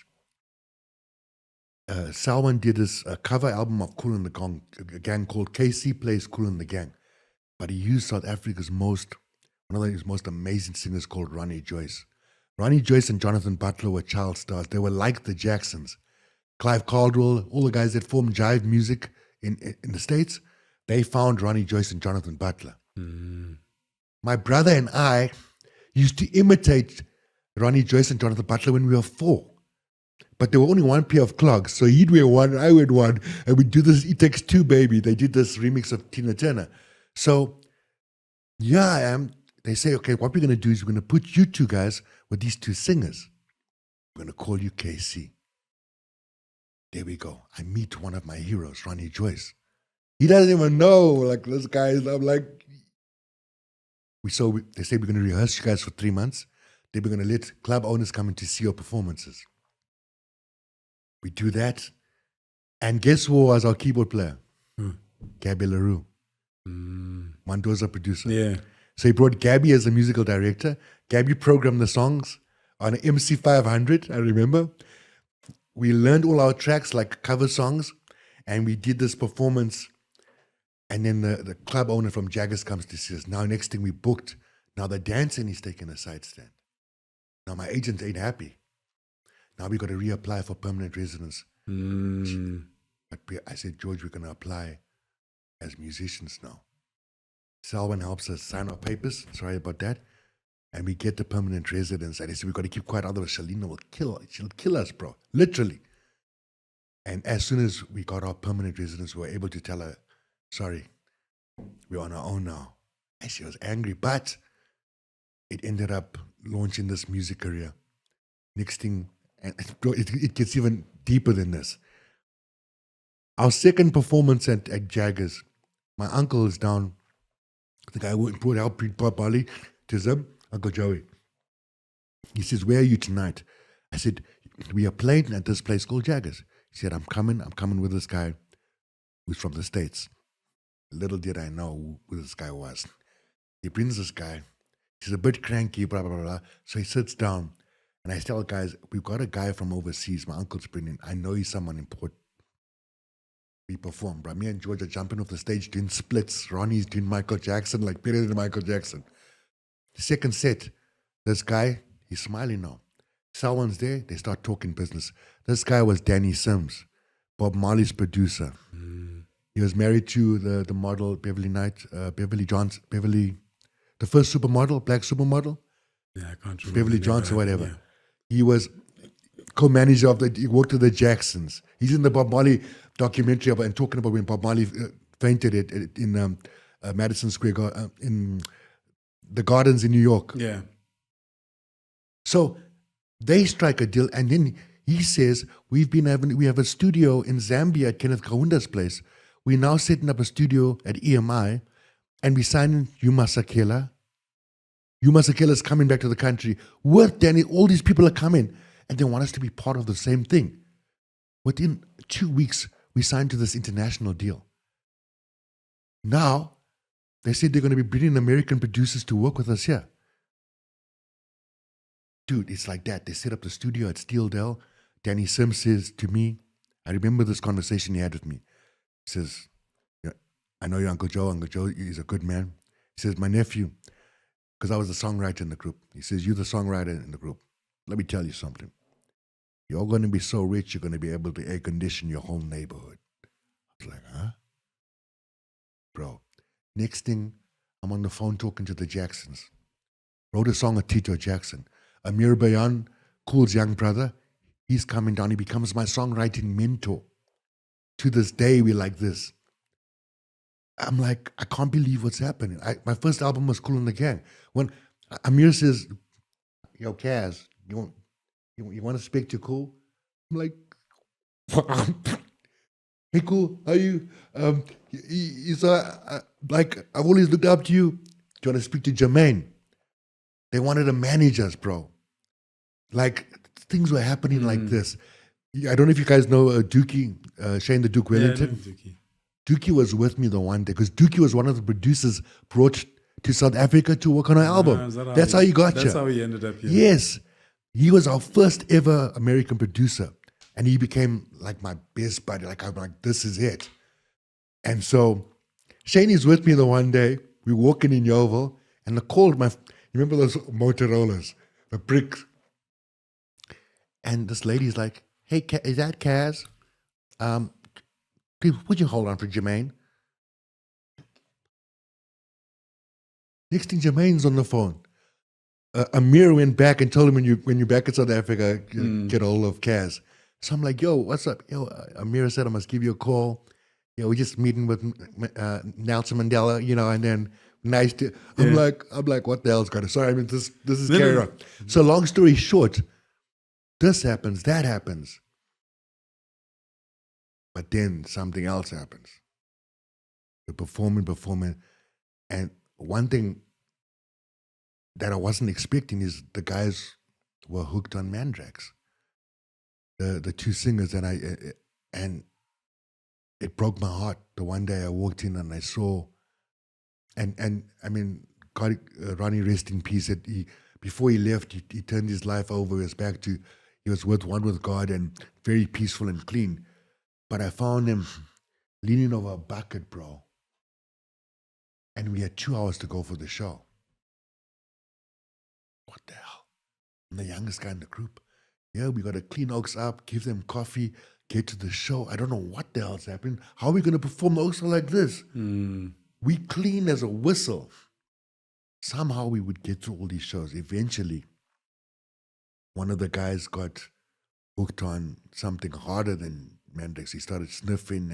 Selwyn did this cover album of Kool and the Gang called KC Plays Kool and the Gang. But he used South Africa's one of his most amazing singers called Ronnie Joyce. Ronnie Joyce and Jonathan Butler were child stars. They were like the Jacksons. Clive Caldwell, all the guys that formed jive music in the States, they found Ronnie Joyce and Jonathan Butler. My brother and I used to imitate Ronnie Joyce and Jonathan Butler when we were 4. But there were only one pair of clogs. So he'd wear one, I wear one, and we'd do this It Takes Two, Baby. They did this remix of Tina Turner. So here I am. They say, okay, what we're going to do is we're going to put you 2 guys with these 2 singers. We're going to call you KC. There we go. I meet one of my heroes, Ronnie Joyce. He doesn't even know, this guy is, I'm like, they say we're going to rehearse you guys for 3 months. Then we're going to let club owners come in to see your performances. We do that. And guess who was our keyboard player? Gabby LaRue. Mandoza producer. Yeah. So he brought Gabby as a musical director. Gabby programmed the songs on an MC500, I remember. We learned all our tracks like cover songs, and we did this performance. And then the club owner from Jaggers comes to see us. Now, next thing we booked. Now the dancing is taking a side stand. Now my agent ain't happy. Now we got to reapply for permanent residence. But I said, George, we're going to apply as musicians now. Selwyn helps us sign our papers. Sorry about that. And we get the permanent residence. And he said, we've got to keep quiet, otherwise Shalina will she'll kill us, bro. Literally. And as soon as we got our permanent residence, we were able to tell her, sorry, we're on our own now. And she was angry, but it ended up launching this music career. Next thing, and it gets even deeper than this. Our second performance at Jaggers, my uncle is down. The guy who brought help Bali to Zim, Uncle Joey. He says, where are you tonight? I said, we are playing at this place called Jaggers. He said, I'm coming with this guy who's from the States. Little did I know who this guy was. He brings this guy. He's a bit cranky, blah, blah, blah, blah. So he sits down, and I tell guys, we've got a guy from overseas. My uncle's bringing. I know he's someone important. We perform, bro. Me and George are jumping off the stage doing splits. Ronnie's doing Michael Jackson, like better than Michael Jackson. The second set, this guy, he's smiling now. Selwyn's there, they start talking business. This guy was Danny Sims, Bob Marley's producer. He was married to the model Beverly Knight, Beverly Johnson, the first supermodel, black supermodel, Yeah, I can't remember. Beverly the name, Johnson, but whatever. yeah. He was co-manager of he worked with the Jacksons. He's in the Bob Marley documentary and talking about when Bob Marley fainted in Madison Square in the Gardens in New York. Yeah. So they strike a deal, and then he says, we have a studio in Zambia at Kenneth Kaunda's place. We're now setting up a studio at EMI, and we signing Yuma Sakela. Yuma Sakela is coming back to the country with Danny. All these people are coming, and they want us to be part of the same thing. Within 2 weeks, we signed to this international deal. Now, they said they're going to be bringing American producers to work with us here. Dude, it's like that. They set up the studio at Steeldale. Danny Sims says to me, I remember this conversation he had with me. He says, yeah, I know your Uncle Joe. Uncle Joe is a good man. He says, my nephew, because I was the songwriter in the group. He says, you're the songwriter in the group. Let me tell you something. You're going to be so rich, you're going to be able to air condition your whole neighborhood. I was like, huh? Bro, next thing, I'm on the phone talking to the Jacksons. Wrote a song with Tito Jackson. Amir Bayan, Cool's young brother, he's coming down. He becomes my songwriting mentor. To this day, we're like this. I'm like, I can't believe what's happening. My first album was Cool and the Gang. When Amir says, yo, Caz, you want to speak to Cool? I'm like, hey, Cool, how are you? He's like, I've always looked up to you. Do you want to speak to Jermaine? They wanted to manage us, bro. Like, things were happening like this. I don't know if you guys know Dookie, Shane the Duke Wellington. Yeah, Dookie. Dookie was with me the one day because Dookie was one of the producers brought to South Africa to work on our album. That's how he got you. That's how he ended up here. Yes. He was our first ever American producer. And he became like my best buddy. Like, I'm like, this is it. And so Shane is with me the one day. We're walking in Yeovil and I called you remember those Motorola's, the bricks? And this lady's like, hey, is that Caz? Would you hold on for Jermaine? Next thing, Jermaine's on the phone. Amir went back and told him when you're back in South Africa, get a hold of Caz. So I'm like, yo, what's up? Yo, Amir said I must give you a call. Yo, we're just meeting with Nelson Mandela, and then nice to. I'm like, what the hell's going on? Sorry, I mean this is carry on. So long story short, this happens, that happens. But then something else happens. We're performing. And one thing that I wasn't expecting is the guys were hooked on Mandrax. The two singers and it broke my heart. The one day I walked in and I saw, and I mean, God, Ronnie, rest in peace. Before he left, he turned his life over. He was one with God and very peaceful and clean. But I found him leaning over a bucket, bro. And we had 2 hours to go for the show. What the hell? I'm the youngest guy in the group. Yeah, we got to clean Oaks up, give them coffee, get to the show. I don't know what the hell's happening. How are we going to perform the Oaks like this? We clean as a whistle. Somehow we would get through all these shows. Eventually, one of the guys got hooked on something harder than Mandrax. He started sniffing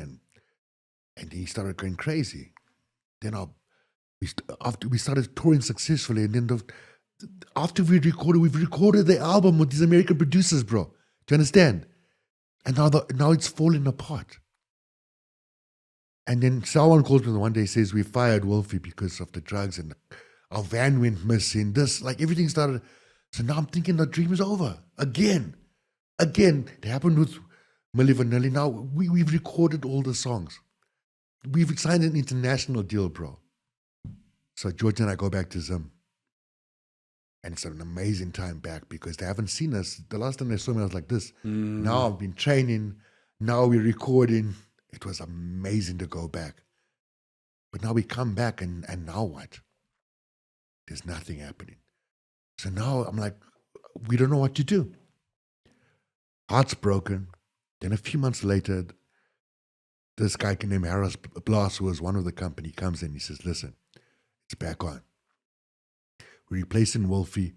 and he started going crazy. Then after we started touring successfully, and then after we've recorded the album with these American producers, bro. Do you understand? And now it's falling apart. And then someone calls me one day, says we fired Wolfie because of the drugs and our van went missing. Everything started. So now I'm thinking the dream is over again. It happened with Milli Vanilli. Now we've recorded all the songs. We've signed an international deal, bro. So George and I go back to Zim. And it's an amazing time back because they haven't seen us. The last time they saw me, I was like this. Now I've been training. Now we're recording. It was amazing to go back. But now we come back and now what? There's nothing happening. So now I'm like, we don't know what to do. Heart's broken. Then a few months later, this guy named Harris Blas, who was one of the company, comes in. He says, listen, it's back on. We're replacing Wolfie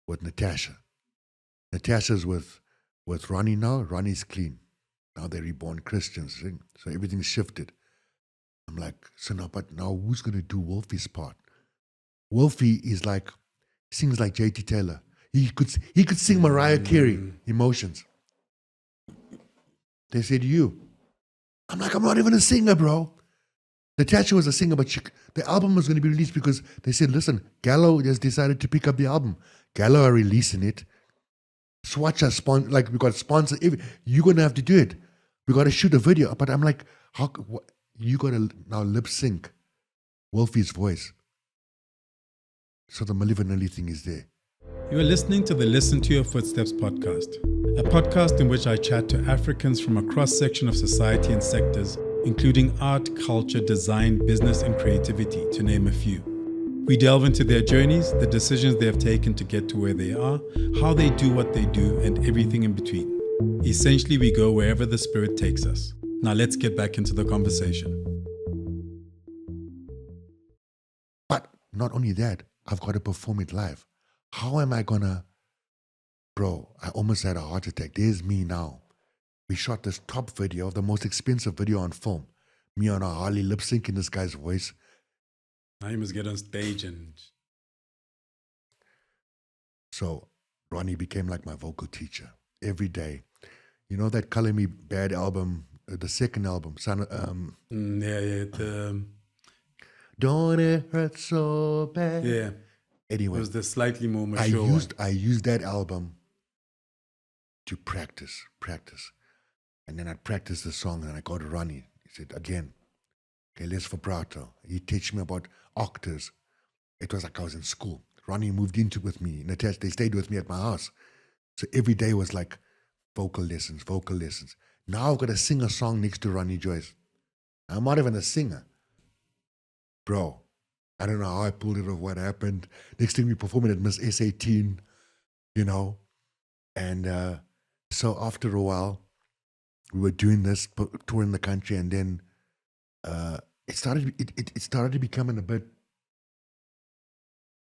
with Natasha. Natasha's with Ronnie now. Ronnie's clean. Now they're reborn Christians. So everything's shifted. I'm like, so now, but now who's going to do Wolfie's part? Wolfie is like, sings like J.T. Taylor. He could sing Mariah Carey, Emotions. They said, you. I'm like, I'm not even a singer, bro. Natasha was a singer, but the album was going to be released because they said, listen, Gallo has decided to pick up the album. Gallo are releasing it. Swatch us, we got sponsor. You're going to have to do it. We got to shoot a video. But I'm like, you got to now lip sync Wolfie's voice. So the Milli Vanilli thing is there. You are listening to the Listen to Your Footsteps podcast, a podcast in which I chat to Africans from a cross-section of society and sectors, including art, culture, design, business, and creativity, to name a few. We delve into their journeys, the decisions they have taken to get to where they are, how they do what they do, and everything in between. Essentially, we go wherever the spirit takes us. Now let's get back into the conversation. But not only that, I've got to perform it live. How am I gonna, bro, I almost had a heart attack. There's me now. We shot this top video, the most expensive video on film. Me on a Harley lip syncing this guy's voice. Now you must get on stage and... So Ronnie became like my vocal teacher every day. You know that Color Me Bad album, the second album, Don't It Hurt So Bad. Yeah. Anyway, It was the slightly more mature one. I used that album to practice. And then I'd practice the song and I go to Ronnie. He said, again, okay, let's vibrato. He teach me about octaves. It was like I was in school. Ronnie moved into with me. Natasha, they stayed with me at my house. So every day was like vocal lessons. Now I've got to sing a song next to Ronnie Joyce. I'm not even a singer. Bro, I don't know how I pulled it off, what happened. Next thing we performing at Miss S18, you know. And so after a while, we were doing this, touring the country, and then it started becoming a bit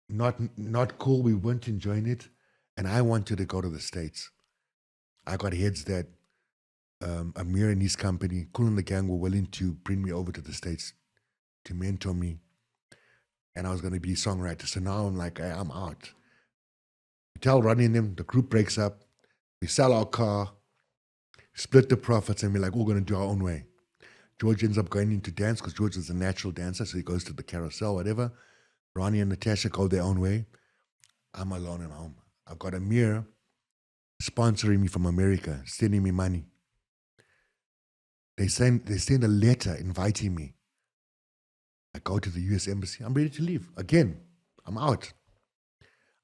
not cool. We weren't enjoying it, and I wanted to go to the States. I got heads that Amir and his company, Kool and the Gang, were willing to bring me over to the States to mentor me, and I was going to be a songwriter. So now I'm like, I'm out. We tell Ronnie and them, the group breaks up, we sell our car, split the profits, and we're like, we're going to do our own way. George ends up going into dance because George is a natural dancer, so he goes to the carousel, whatever. Ronnie and Natasha go their own way. I'm alone at home. I've got Amir sponsoring me from America, sending me money. They send a letter inviting me. I go to the US Embassy. I'm ready to leave. Again, I'm out.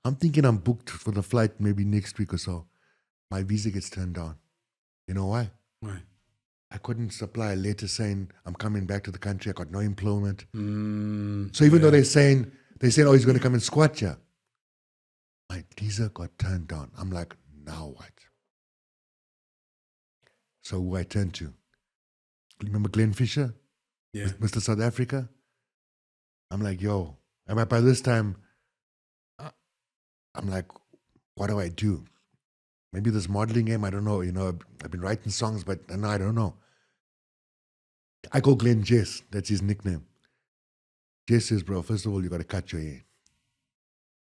I'm thinking I'm booked for the flight maybe next week or so. My visa gets turned down. You know why? Why? I couldn't supply a letter saying I'm coming back to the country. I got no employment. So even though they said, oh, he's going to come and squat here. My visa got turned down. I'm like, now what? So who I turned to? Remember Glenn Fisher? Yeah. Mr. South Africa? I'm like, yo. And by this time, I'm like, what do I do? Maybe this modeling game, I don't know. You know, I've been writing songs, but I don't know. I call Glenn Jess. That's his nickname. Jess says, bro, first of all, you got to cut your hair.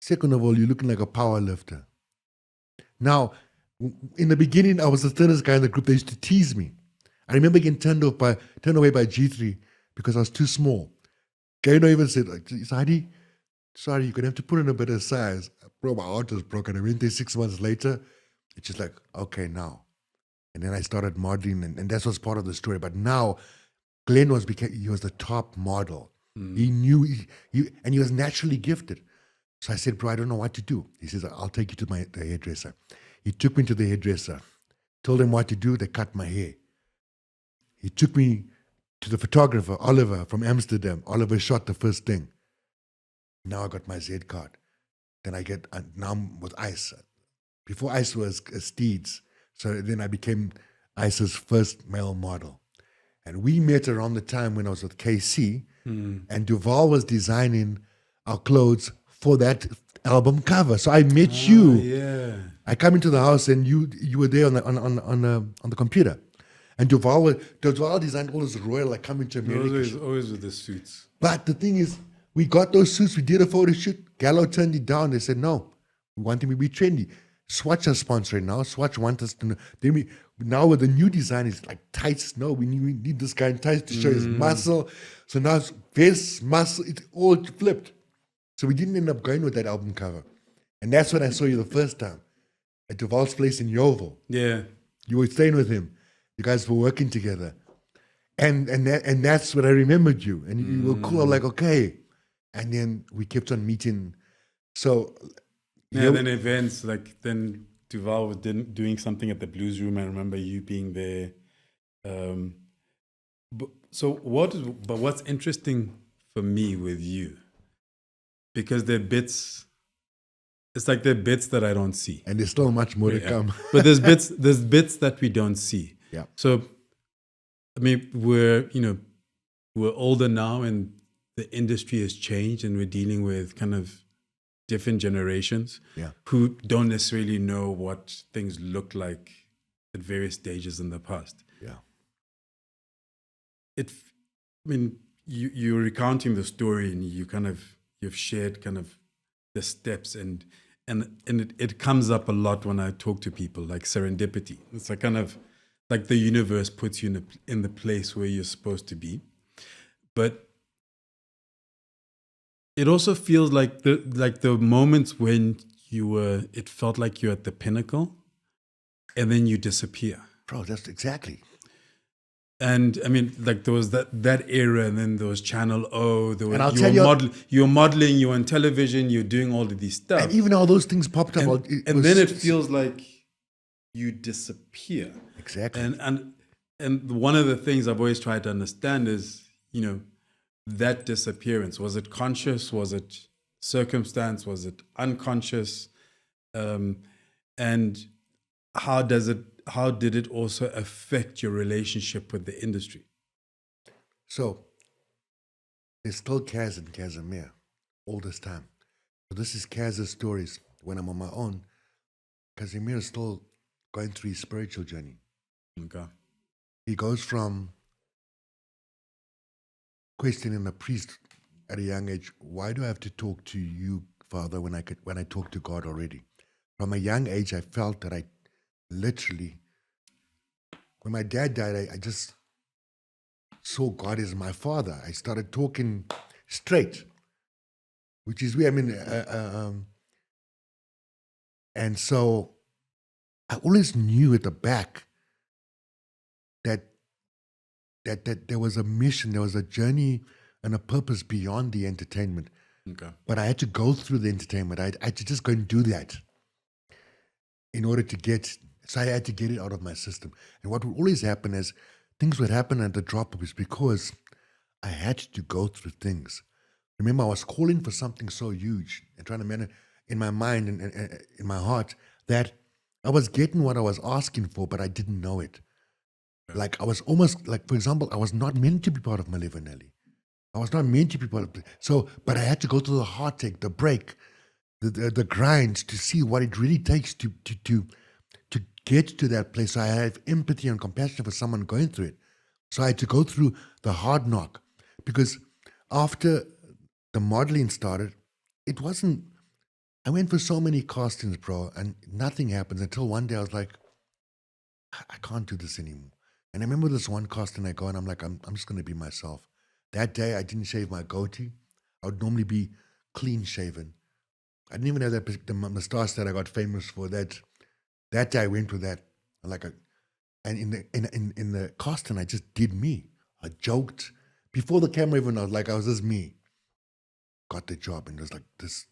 Second of all, you're looking like a power lifter. Now, in the beginning, I was the thinnest guy in the group. They used to tease me. I remember getting turned away by G3 because I was too small. Gano even said, like, sorry, you're going to have to put in a bit of size. Bro, my heart was broken. I went there 6 months later. It's just like, okay, now. And then I started modeling, and that was part of the story. But now, Glenn was the top model. He knew, and he was naturally gifted. So I said, bro, I don't know what to do. He says, I'll take you to the hairdresser. He took me to the hairdresser, told him what to do. They cut my hair. He took me to the photographer, Oliver, from Amsterdam. Oliver shot the first thing. Now I got my Z card. Then now I'm with ICE. Before ICE was Steeds. So then I became ICE's first male model. And we met around the time when I was with KC, and Duval was designing our clothes for that album cover. So I met you. Yeah. I come into the house and you were there on the computer, and Duval designed all this royal like coming to America. Always with the suits. But the thing is, we got those suits. We did a photo shoot. Gallo turned it down. They said no, we want him to be trendy. Swatch are sponsoring now. Swatch want us to know. Now with the new design, it's like tights. No, we need this guy in tights to show his muscle. So now it's vest, muscle, it all flipped. So we didn't end up going with that album cover. And that's when I saw you the first time at Duval's place in Yeovil. Yeah. You were staying with him. You guys were working together. And that's when I remembered you. And you were cool. I'm like, okay. And then we kept on meeting. So yeah, then events, like then Duval was doing something at the Blues Room. I remember you being there. But what's interesting for me with you, because there are bits, it's like there are bits that I don't see. And there's still much more to come. But there's bits that we don't see. Yeah. So, I mean, we're older now and the industry has changed and we're dealing with kind of different generations who don't necessarily know what things look like at various stages in the past. Yeah. You're recounting the story and you've shared kind of the steps and it comes up a lot when I talk to people, like serendipity. It's like kind of like the universe puts you in the place where you're supposed to be. But it also feels like the moments when it felt like you're at the pinnacle and then you disappear. Bro, that's exactly. And I mean, like there was that era, and then there was Channel O. There was, you were modeling, you were on television, you're doing all of these stuff. And even all those things popped up. And then it feels like you disappear. Exactly. And one of the things I've always tried to understand is, that disappearance. Was it conscious? Was it circumstance? Was it unconscious? And how did it also affect your relationship with the industry? So there's still Caz and Casimir all this time. So this is Caz's stories when I'm on my own. Casimir is still going through his spiritual journey. Okay. He goes from questioning a priest at a young age, why do I have to talk to you, Father, when I talk to God already? From a young age, I felt that I literally, when my dad died, I just saw God as my father. I started talking straight, which is weird. I mean, and so I always knew at the back that there was a mission, there was a journey and a purpose beyond the entertainment. Okay. But I had to go through the entertainment. I had to just go and do that in order to get, so I had to get it out of my system. And what would always happen is things would happen at the drop of, is because I had to go through things. Remember, I was calling for something so huge and trying to manage in my mind and in my heart that I was getting what I was asking for, but I didn't know it. Like I was almost like, for example, I was not meant to be part of Malevanelli. I was not meant to be part of, so, but I had to go through the heartache, the break, the grind to see what it really takes to get to that place. So I have empathy and compassion for someone going through it. So I had to go through the hard knock, because after the modeling started, it wasn't, I went for so many castings, bro, and nothing happens until one day I was like, I can't do this anymore. And I remember this one casting I go and I'm like, I'm just going to be myself. That day I didn't shave my goatee. I would normally be clean shaven. I didn't even have the mustache that I got famous for. That day I went with that. And in the casting I just did me. I joked. Before the camera even, I was just me. Got the job, and it was like this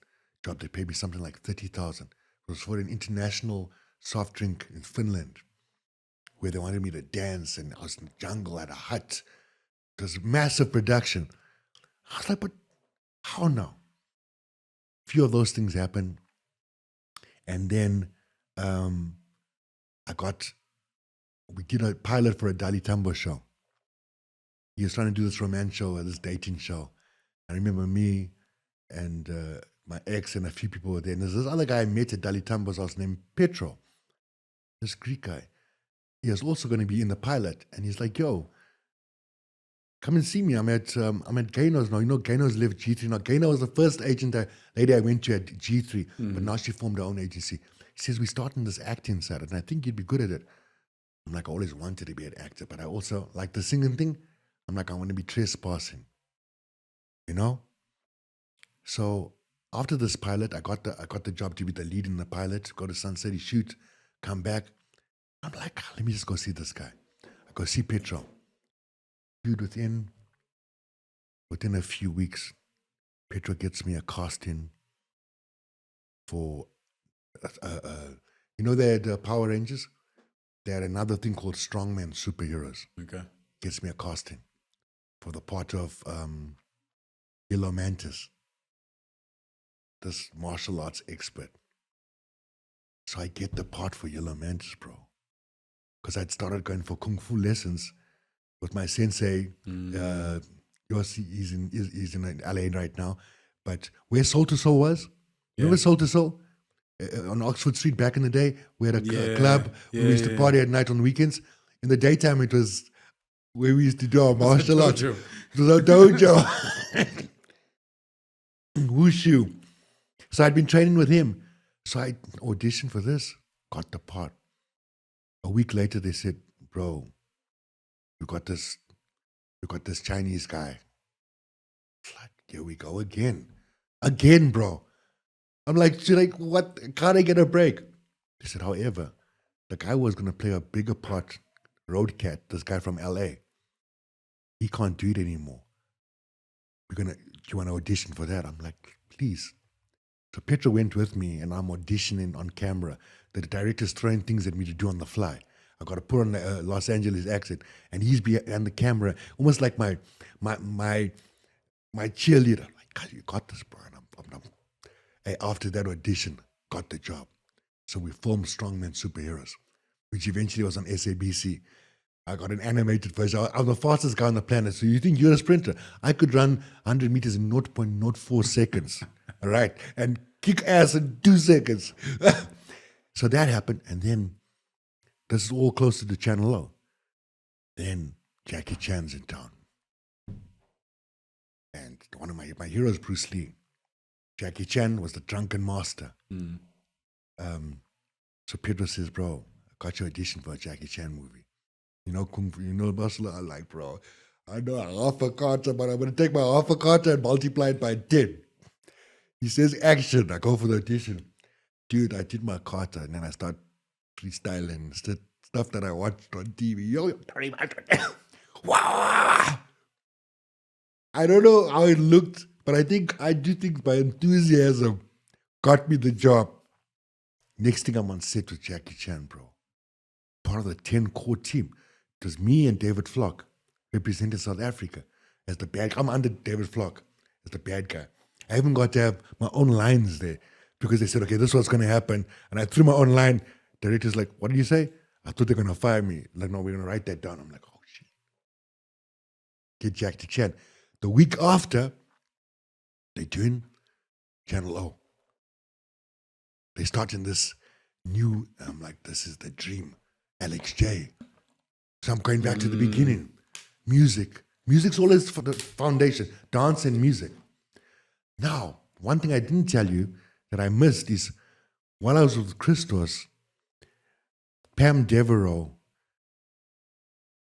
job, they paid me something like 30,000. It was for an international soft drink in Finland, where they wanted me to dance, and I was in the jungle at a hut. It was massive production. I was like, but how now? A few of those things happened. And then we did a pilot for a Dali Tambo show. he was trying to do this romance show, this dating show. I remember me and my ex and a few people were there. And there's this other guy I met at Dalitambo's house named Petro, this Greek guy. He was also going to be in the pilot. And he's like, yo, come and see me. I'm at Gayno's now. You know, Gayno's left G3 now. Gayno was the first lady I went to at G3, but now she formed her own agency. He says, we're starting this acting side, and I think you'd be good at it. I'm like, I always wanted to be an actor, but I also like the singing thing. I'm like, I want to be trespassing, you know? So after this pilot, I got the job to be the lead in the pilot, go to Sun City, shoot, come back. I'm like, let me just go see this guy. I go see Petro. Dude, within a few weeks, Petro gets me a casting for, you know, they had Power Rangers. They had another thing called Strongman Superheroes. Okay. Gets me a casting for the part of Yellow Mantis, this martial arts expert. So I get the part for Yellow Mantis, bro. Because I'd started going for Kung Fu lessons with my sensei. He's in LA right now. But where Soul to Soul was, remember Soul to Soul? On Oxford Street back in the day, we had a club. We used to party at night on weekends. In the daytime, it was where we used to do our martial arts. It was our dojo. Wushu. So I'd been training with him. So I auditioned for this, got the part. A week later, they said, bro, you got this Chinese guy. Like, here we go again. Again, bro. I'm like, what? Can't I get a break? They said, however, the guy was going to play a bigger part, Roadcat, this guy from LA. He can't do it anymore. Do you want to audition for that? I'm like, please. So Petro went with me and I'm auditioning on camera. The director's throwing things at me to do on the fly. I got to put on the Los Angeles accent and he's behind the camera, almost like my cheerleader. Like, God, you got this, bro. And hey, after that audition, got the job. So we formed Strongman Superheroes, which eventually was on SABC. I got an animated version. I'm the fastest guy on the planet. So you think you're a sprinter? I could run 100 meters in 0.04 seconds, all right? And kick ass in 2 seconds. So that happened. And then this is all close to the Channel O. Then Jackie Chan's in town. And one of my heroes, Bruce Lee. Jackie Chan was the drunken master. So Pedro says, bro, I got your audition for a Jackie Chan movie. You know Kung Fu, you know muscle? I'm like, bro, I know half a kata, but I'm going to take my half a kata and multiply it by 10. He says, action. I go for the audition. Dude, I did my kata, and then I start freestyling stuff that I watched on TV. Yo, wow! I don't know how it looked, but I do think my enthusiasm got me the job. Next thing I'm on set with Jackie Chan, bro. Part of the 10 core team. It was me and David Flock represented South Africa as the bad guy. I'm under David Flock as the bad guy. I even got to have my own lines there because they said, okay, this is what's going to happen. And I threw my own line. Director's like, what did you say? I thought they're going to fire me. Like, no, we're going to write that down. I'm like, oh, shit. Get Jackie Chan. The week after, they're doing Channel O. They start in this new, I'm like, this is the dream. Alex J. So I'm going back to the beginning. Music. Music's always for the foundation. Dance and music. Now, one thing I didn't tell you that I missed is while I was with Christos, Pam Devereaux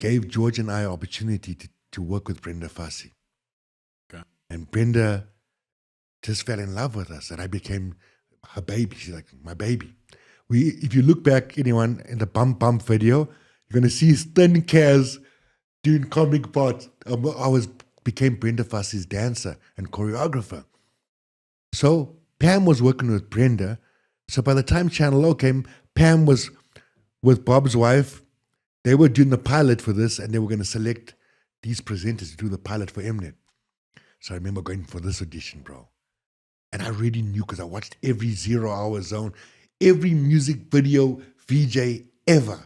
gave George and I an opportunity to work with Brenda Fassie. Okay. And Brenda just fell in love with us and I became her baby. She's like, my baby. If you look back, anyone, in the Bump Bump video, you're going to see Stan Caz doing comic parts. Became Brenda Fassie's dancer and choreographer. So Pam was working with Brenda. So by the time Channel O came, Pam was with Bob's wife. They were doing the pilot for this and they were going to select these presenters to do the pilot for Mnet. So I remember going for this audition, bro. And I already knew because I watched every 0 Hour Zone, every music video VJ ever.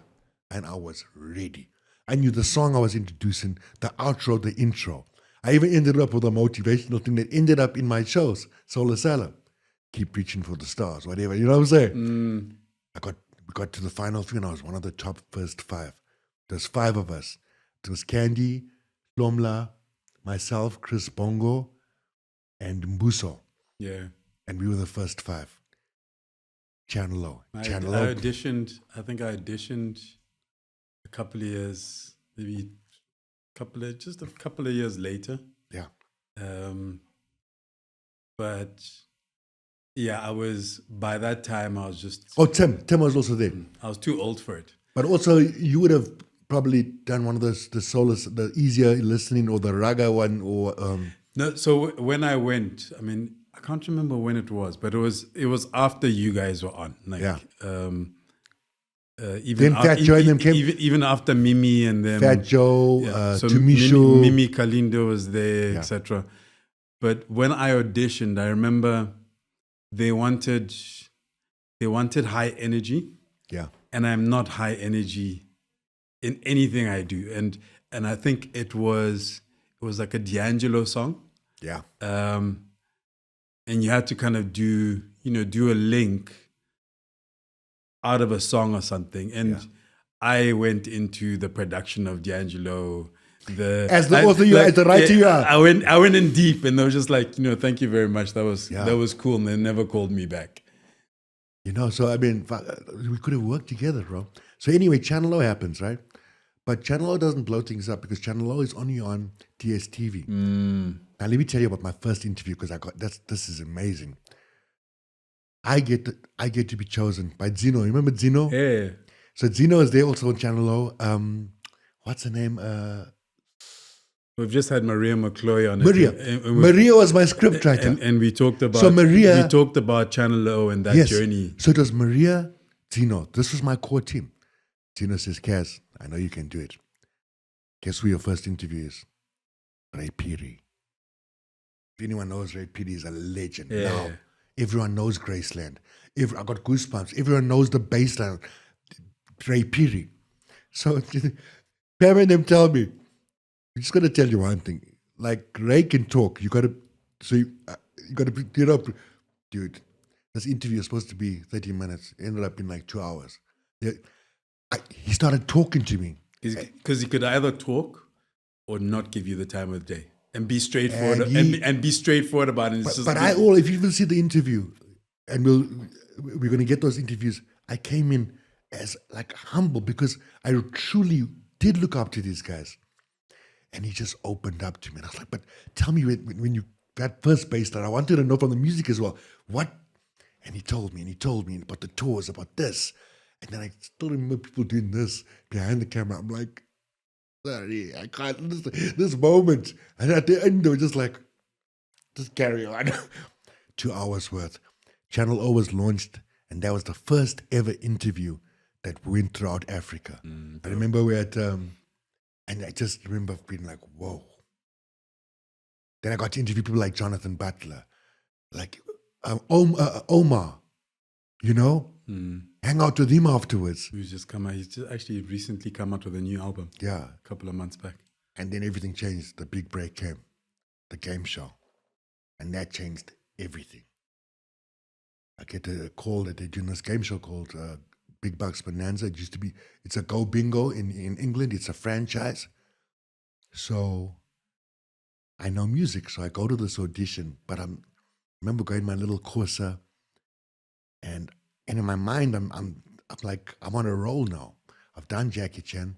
And I was ready. I knew the song I was introducing, the outro, the intro. I even ended up with a motivational thing that ended up in my shows. Solar Salem. Keep reaching for the stars, whatever. You know what I'm saying? We got to the final three and I was one of the top first 5. There's 5 of us. It was Candy, Lomla, myself, Chris Bongo, and Mbuso. Yeah. And we were the first 5. Channel O. I auditioned, I think I auditioned a couple of years, maybe just a couple of years later. Yeah. But yeah, by that time I was just... Oh, Tim was also there. I was too old for it. But also you would have probably done one of those, the easier listening or the raga one or... No, so when I went, I mean, I can't remember when it was, but it was after you guys were on. Like, yeah. Even then Fat Joe and them came. Even after Mimi and them. Fat Joe, so Tumisho. Mimi Kalindo was there, Yeah. etc. But when I auditioned, I remember they wanted high energy. Yeah. And I'm not high energy in anything I do. And I think it was like a D'Angelo song. Yeah. And you had to kind of do a link out of a song or something. And I went into the production of D'Angelo. As the writer you are. I went in deep, and they were just like, thank you very much. That was cool. And they never called me back. So I mean, we could have worked together, bro. So anyway, Channel O happens, right? But Channel O doesn't blow things up because Channel O is only on DSTV. Now let me tell you about my first interview because this is amazing. I get to be chosen by Zeno. You remember Zeno? Yeah. So Zeno is there also on Channel O. What's her name? We've just had Maria McCloy on it. Maria was my script writer. And we talked about we talked about Channel O and that journey. So it was Maria, Zeno. This was my core team. Zeno says, Caz, I know you can do it. Guess who your first interview is? Ray Piri. If anyone knows, Ray Piri is a legend now. Everyone knows Graceland. I got goosebumps. Everyone knows the baseline. Ray Piri. So Pam and them tell me, I'm just going to tell you one thing. Like, Ray can talk. You got to, dude, this interview is supposed to be 30 minutes. It ended up in like 2 hours. He started talking to me. Because he could either talk or not give you the time of the day. And be straightforward and be straightforward about it. If you even see the interview, and we're going to get those interviews, I came in as like humble because I truly did look up to these guys. And he just opened up to me. And I was like, but tell me when you, that first bass that I wanted to know from the music as well, what? And he told me about the tours, about this. And then I still remember people doing this behind the camera. I'm like, sorry, I can't listen. This moment. And at the end, they were just like, just carry on. 2 hours worth. Channel O was launched, and that was the first ever interview that went throughout Africa. I remember we had, and I just remember being like, whoa. Then I got to interview people like Jonathan Butler, like Omar, hang out with him afterwards. He's just actually recently come out with a new album. Yeah. A couple of months back. And then everything changed. The big break came, the game show. And that changed everything. I get a call that they're doing this game show called Big Bucks Bonanza. It's a Go Bingo in England. It's a franchise. So I know music, so I go to this audition. But I remember going my little Corsa, and in my mind, I'm like, I'm on a roll now. I've done Jackie Chan,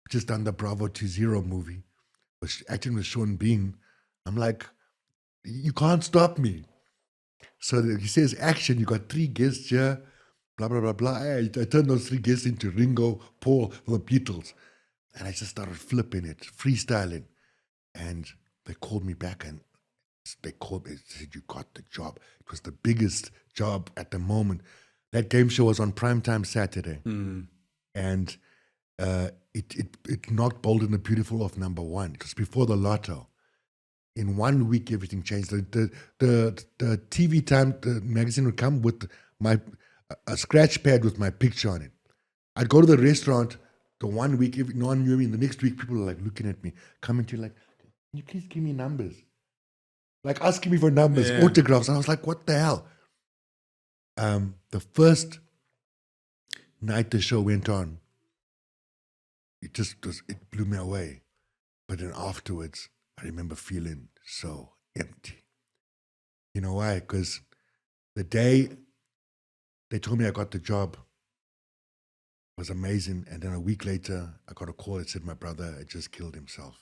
just done the Bravo 20 movie, acting with Sean Bean. I'm like, you can't stop me. So he says, action, you got 3 guests here, blah, blah, blah, blah. I turned those 3 guests into Ringo, Paul, the Beatles. And I just started flipping it, freestyling. And they called me back and they said, you got the job. It was the biggest job at the moment. That game show was on primetime Saturday. And it knocked Bold and the Beautiful off number 1. It was before the lotto. In 1 week, everything changed. The TV time, the magazine would come with a scratch pad with my picture on it. I'd go to the restaurant, the 1 week, if no one knew me, the next week people are like looking at me, coming to you like, can you please give me numbers? Like asking me for numbers, autographs. And I was like, what the hell? The first night the show went on, it blew me away. But then afterwards, I remember feeling so empty. You know why? Because the day they told me I got the job was amazing. And then a week later, I got a call that said my brother had just killed himself.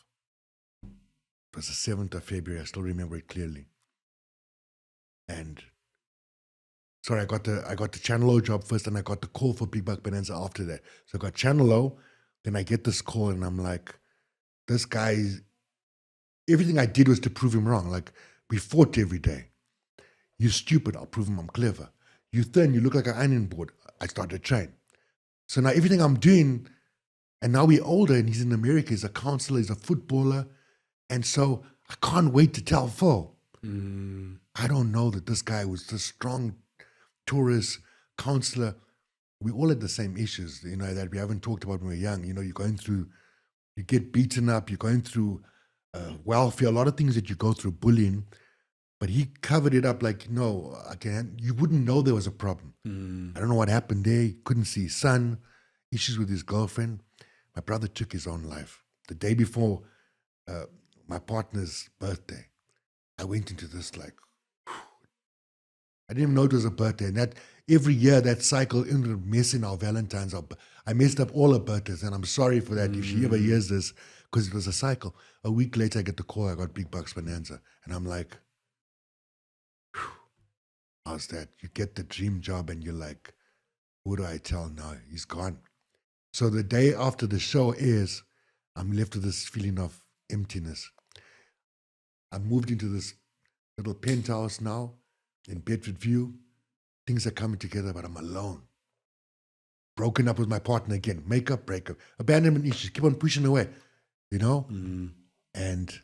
It was the 7th of February. I still remember it clearly. And sorry, I got the Channel O job first, and I got the call for Big Buck Bonanza after that. So I got Channel O, then I get this call, and I'm like, this guy, everything I did was to prove him wrong. Like, we fought every day. You're stupid, I'll prove him I'm clever. You thin, you look like an ironing board. I started to train. So now everything I'm doing, and now we're older, and he's in America, he's a counselor, he's a footballer, and so I can't wait to tell Phil. I don't know that this guy was this strong tourist, counselor. We all had the same issues, you know, that we haven't talked about when we were young. You know, you're going through, you get beaten up, you're going through welfare, a lot of things that you go through, bullying. But he covered it up like, no, you wouldn't know there was a problem. I don't know what happened there. He couldn't see his son, issues with his girlfriend. My brother took his own life. The day before my partner's birthday, I went into this like, I didn't even know it was a birthday. And that every year, that cycle ended up messing our Valentine's up. I messed up all her birthdays, and I'm sorry for that if she ever hears this, because it was a cycle. A week later, I get the call, I got Big Bucks Bonanza. And I'm like, how's that? You get the dream job, and you're like, who do I tell now? He's gone. So the day after the show airs, I'm left with this feeling of emptiness. I moved into this little penthouse now in Bedford View. Things are coming together, but I'm alone. Broken up with my partner again. Makeup, breakup, abandonment issues. Keep on pushing away, you know? And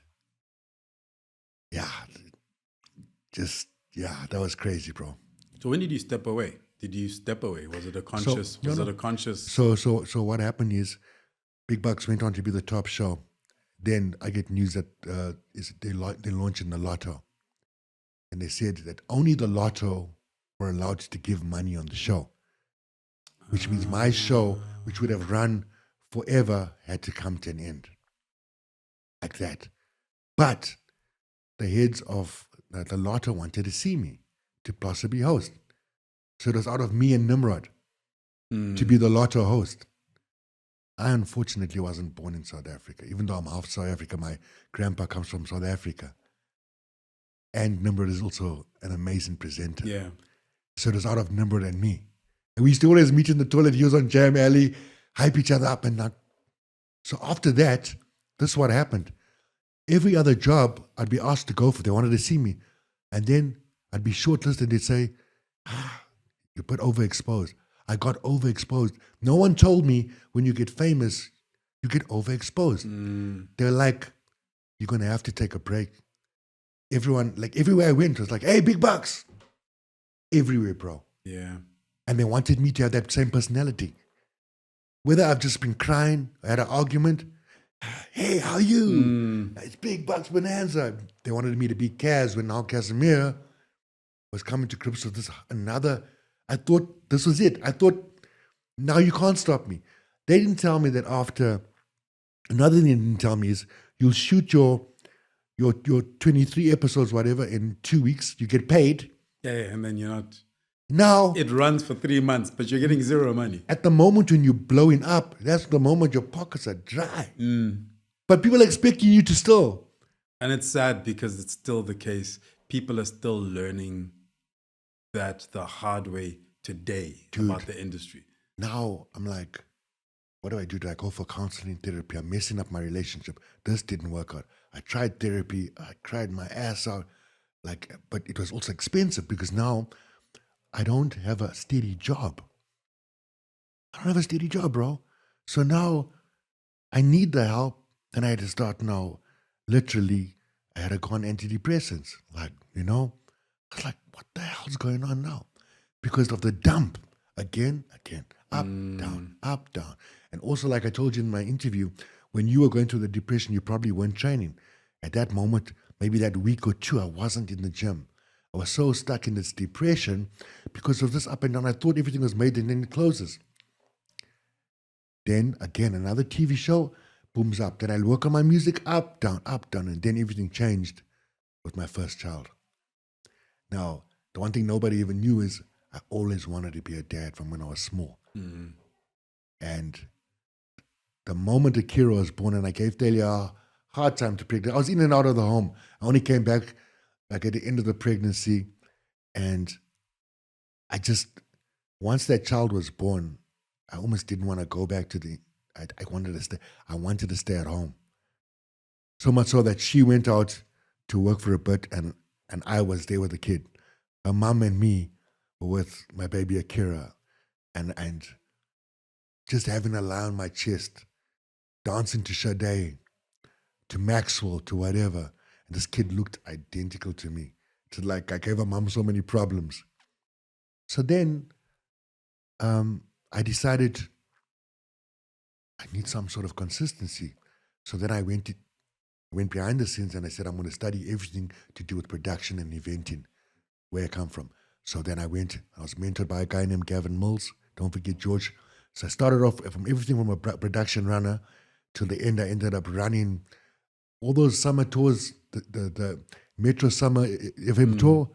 that was crazy, bro. So when did you step away? Did you step away? Was it a conscious? So what happened is, Big Bucks went on to be the top show. Then I get news that they're launching the lotto. And they said that only the lotto were allowed to give money on the show. Which means my show, which would have run forever, had to come to an end. Like that. But the heads of the lotto wanted to see me, to possibly host. So it was out of me and Nimrod to be the lotto host. I unfortunately wasn't born in South Africa, even though I'm half South Africa. My grandpa comes from South Africa. And Nimrod is also an amazing presenter. Yeah. So it was out of Nimrod and me. And we used to always meet in the toilet. He was on Jam Alley, hype each other up and not. So after that, this is what happened. Every other job I'd be asked to go for, they wanted to see me. And then I'd be shortlisted. They'd say, you're a bit overexposed. I got overexposed. No one told me when you get famous, you get overexposed. They're like, you're going to have to take a break. Everyone, like everywhere I went, was like, hey, Big Bucks. Everywhere, bro. Yeah. And they wanted me to have that same personality. Whether I've just been crying, I had an argument, hey, how are you? It's Big Bucks Bonanza. They wanted me to be Caz when now Casimir was coming to grips with this another. I thought this was it. I thought, now you can't stop me. They didn't tell me that after, another thing they didn't tell me is you'll shoot your 23 episodes, whatever, in 2 weeks. You get paid. Yeah, and then you're not. Now it runs for 3 months, but you're getting zero money. At the moment when you're blowing up, that's the moment your pockets are dry. But people are expecting you to still. And it's sad because it's still the case. People are still learning that the hard way today about the industry. Now I'm like, what do I do? Do I go for counseling, therapy? I'm messing up my relationship. This didn't work out. I tried therapy. I cried my ass out. But it was also expensive because now I don't have a steady job. I don't have a steady job, bro. So now I need the help. Then I had to start now, literally, I had to go on antidepressants. I was like, what the hell's going on now? Because of the dump. Again, up, down, up, down. And also, like I told you in my interview, when you were going through the depression, you probably weren't training. At that moment, maybe that week or two, I wasn't in the gym. I was so stuck in this depression because of this up and down. I thought everything was made and then it closes. Then again, another TV show booms up. Then I'll work on my music up, down, and then everything changed with my first child. Now, the one thing nobody even knew is I always wanted to be a dad from when I was small. And the moment Akira was born, and I gave Delia a hard time to pregnant, I was in and out of the home. I only came back like at the end of the pregnancy, and I just, once that child was born, I almost didn't want to go back to I wanted to stay. I wanted to stay at home. So much so that she went out to work for a bit, and I was there with the kid. Her mom and me were with my baby Akira, and just having a lie on my chest, dancing to Sade, to Maxwell, to whatever. And this kid looked identical to me. It's like I gave her mom so many problems. So then I decided I need some sort of consistency. So then I went behind the scenes and I said, I'm going to study everything to do with production and eventing, where I come from. So then I was mentored by a guy named Gavin Mills. Don't forget George. So I started off from everything from a production runner till the end. I ended up running all those summer tours, the Metro Summer FM tour.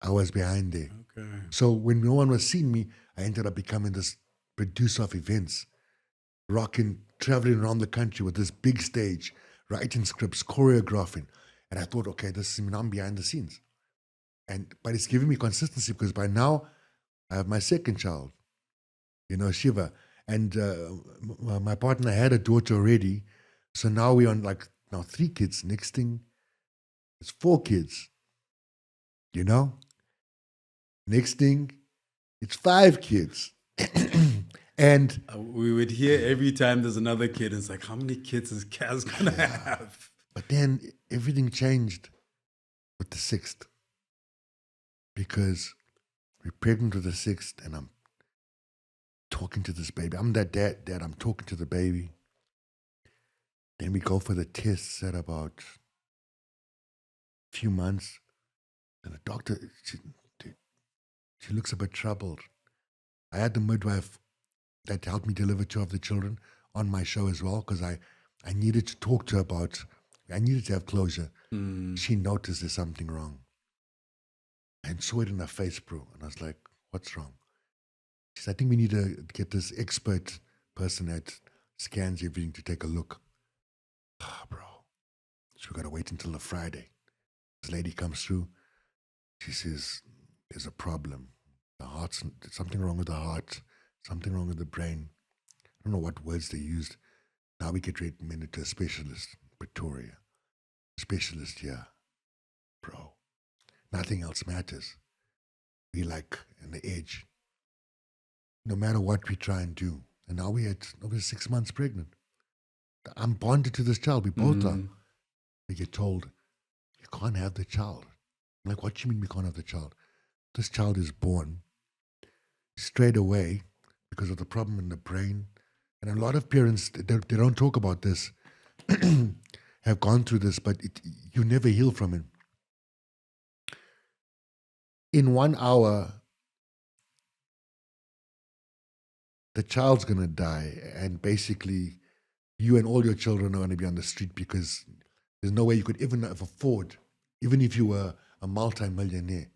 I was behind there. Okay. So when no one was seeing me, I ended up becoming this producer of events, traveling around the country with this big stage, writing scripts, choreographing. And I thought, okay, I'm behind the scenes. But it's giving me consistency because by now I have my second child, Shiva. And my partner had a daughter already. So now we're on now 3 kids. Next thing, it's 4 kids, Next thing, it's 5 kids. And we would hear every time there's another kid, it's like, how many kids is Caz going to have? But then everything changed with the 6th because we're pregnant with the 6th and I'm talking to this baby. I'm that dad, I'm talking to the baby. Then we go for the tests at about a few months. And the doctor, she looks a bit troubled. I had the midwife that helped me deliver 2 of the children on my show as well because I needed to talk to her I needed to have closure. She noticed there's something wrong and saw it in her face, bro. And I was like, what's wrong? She said, I think we need to get this expert person that scans everything to take a look. Bro. So we got to wait until the Friday. This lady comes through. She says, there's a problem. The heart's, something wrong with the heart, something wrong with the brain. I don't know what words they used. Now we get recommended to a specialist, Pretoria. Specialist here. Bro. Nothing else matters. We like on the edge. No matter what we try and do. And now we're 6 months pregnant. I'm bonded to this child. We both are. We get told, you can't have the child. I'm like, what do you mean we can't have the child? This child is born straight away because of the problem in the brain. And a lot of parents, they don't talk about this, have gone through this, but you never heal from it. In 1 hour, the child's going to die, and basically you and all your children are going to be on the street because there's no way you could even afford, even if you were a multi-millionaire.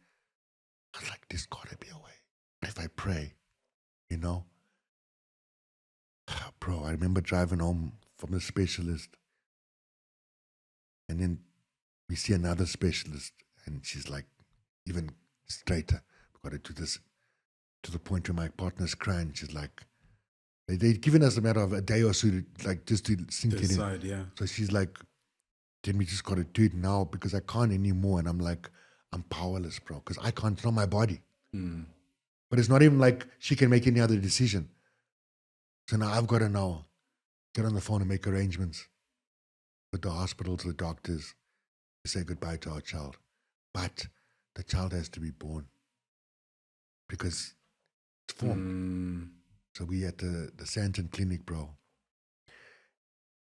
I was like, there's got to be a way. If I pray, Bro, I remember driving home from the specialist, and then we see another specialist, and she's like, even straighter. We've got to do this to the point where my partner's crying. She's like, they've given us a matter of a day or so to, just to sink it in. Yeah. So she's like, then we just got to do it now because I can't anymore. And I'm like, I'm powerless, bro, because I can't, it's not my body. But it's not even like she can make any other decision. So now I've got to now get on the phone and make arrangements with the hospitals, the doctors, to say goodbye to our child. But the child has to be born because it's formed. So we at the Santon Clinic, bro.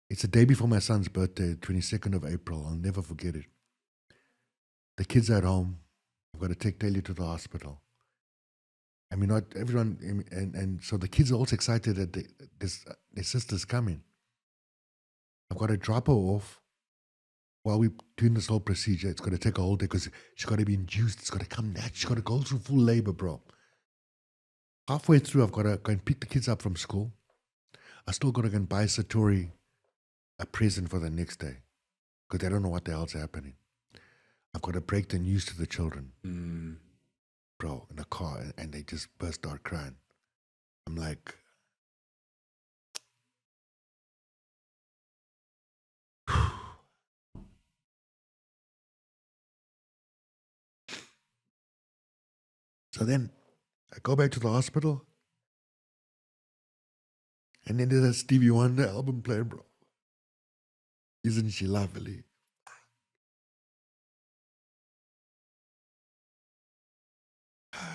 It's the day before my son's birthday, 22nd of April. I'll never forget it. The kids are at home. I've got to take Taylor to the hospital. I mean, not everyone, and so the kids are also excited that their sister's coming. I've got to drop her off while we're doing this whole procedure. It's going to take a whole day because she's got to be induced. It's got to come natural. She's got to go through full labor, bro. Halfway through, I've got to go and pick the kids up from school. I still got to go and buy Satori a present for the next day because they don't know what the hell's happening. I've got to break the news to the children, bro, in the car, and they just burst out crying. I'm like, so then I go back to the hospital, and then there's a Stevie Wonder album playing, bro. Isn't she lovely?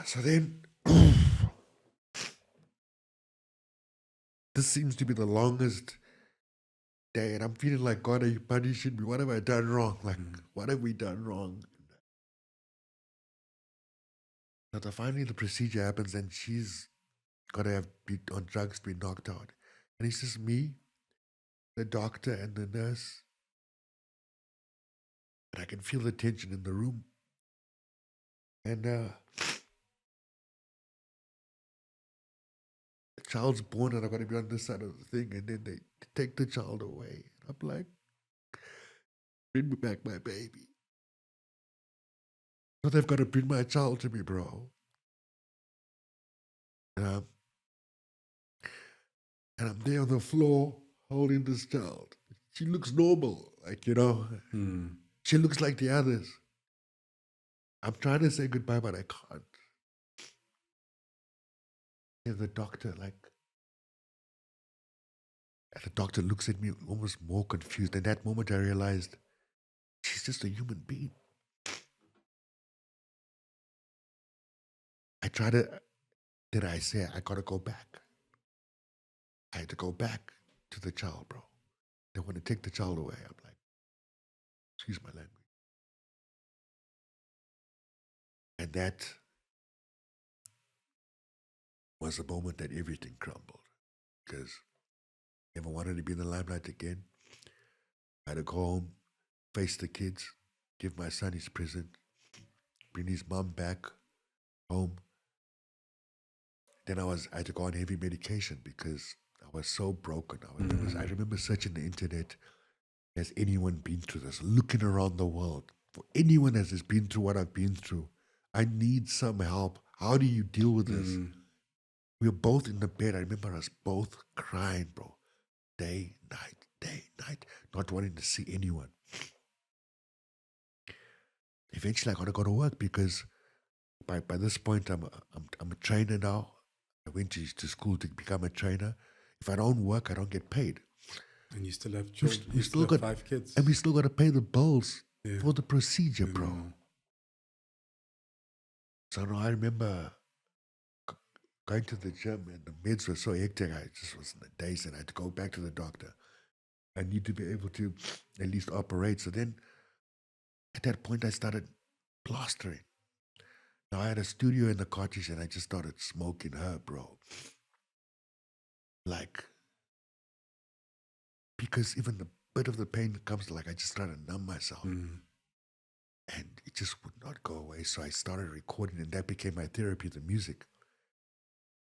So then, this seems to be the longest day, and I'm feeling like, God, are you punishing me? What have I done wrong? Like, what have we done wrong? So finally the procedure happens, and she's got to have been on drugs to be knocked out. And it's just me, the doctor, and the nurse. And I can feel the tension in the room. And the child's born, and I've got to be on this side of the thing, and then they take the child away. I'm like, bring me back my baby. So they've got to bring my child to me, bro. And I'm there on the floor holding this child. She looks normal, like, she looks like the others. I'm trying to say goodbye, but I can't. And the doctor, and the doctor looks at me almost more confused. And that moment I realized she's just a human being. I try to, did I say, I got to go back. I had to go back to the child, bro. They want to take the child away. I'm like, excuse my language. And that was the moment that everything crumbled. Because I never wanted to be in the limelight again. I had to go home, face the kids, give my son his present, bring his mom back home. Then I had to go on heavy medication because I was so broken. I remember searching the internet. Has anyone been through this? Looking around the world. For anyone that has been through what I've been through, I need some help. How do you deal with this? We were both in the bed. I remember us both crying, bro. Day, night, not wanting to see anyone. Eventually, I got to go to work because by this point, I'm a trainer now. I went to school to become a trainer. If I don't work, I don't get paid. And you still have children. You still got 5 kids. And we still got to pay the bills for the procedure, bro. So now I remember going to the gym, and the meds were so hectic. I just was in the days, and I had to go back to the doctor. I need to be able to at least operate. So then at that point, I started plastering. Now I had a studio in the cottage, and I just started smoking herb, bro. Like, because even the bit of the pain that comes, like, I just started to numb myself. And it just would not go away. So I started recording, and that became my therapy, the music.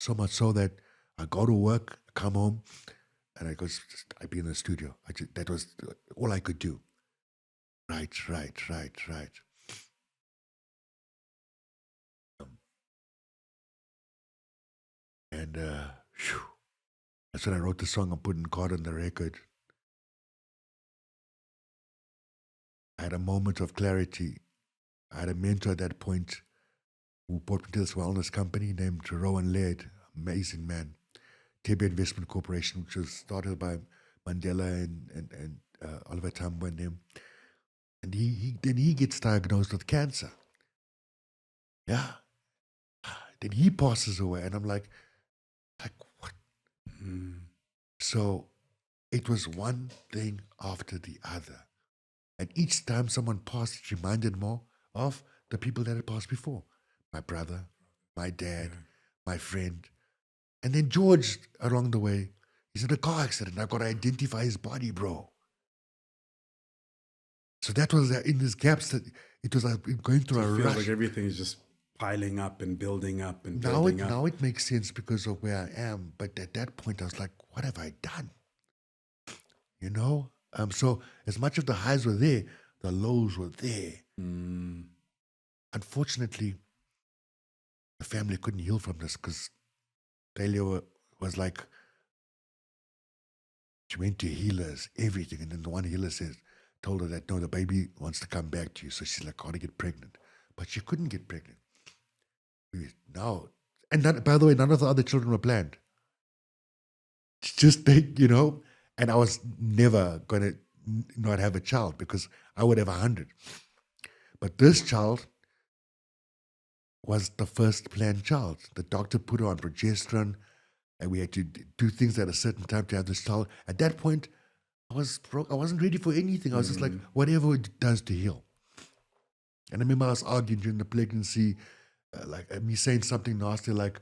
So much so that I go to work, come home, and I'd be in the studio. That was all I could do. Right. And that's when I wrote the song I'm putting God on the record. I had a moment of clarity. I had a mentor at that point who brought me to this wellness company named Rowan Laird, amazing man. Tebe Investment Corporation, which was started by Mandela and Oliver Tambo and them. And he gets diagnosed with cancer. Yeah. Then he passes away, and I'm like what? So it was one thing after the other. And each time someone passed, it reminded more of the people that had passed before. My brother, my dad, my friend. And then George, along the way, he's in a car accident. I got to identify his body, bro. So that was in these gaps that it was like going through a It feels rush. like everything is just piling up and building up and Now building up. now it makes sense because of where I am. But at that point, I was like, what have I done? You know? So as much as the highs were there, the lows were there. Unfortunately, the family couldn't heal from this because failure was like, she went to healers, everything. And then the one healer told her that, no, the baby wants to come back to you. So she's like, got to get pregnant. But she couldn't get pregnant. No. And by the way, none of the other children were planned. It's just, and I was never going to not have a child because I would have 100. But this child was the first planned child. The doctor put her on progesterone, and we had to do things at a certain time to have this child. At that point, I was broke. I wasn't ready for anything. I was just like, whatever it does to heal. And I remember I was arguing during the pregnancy, me saying something nasty, like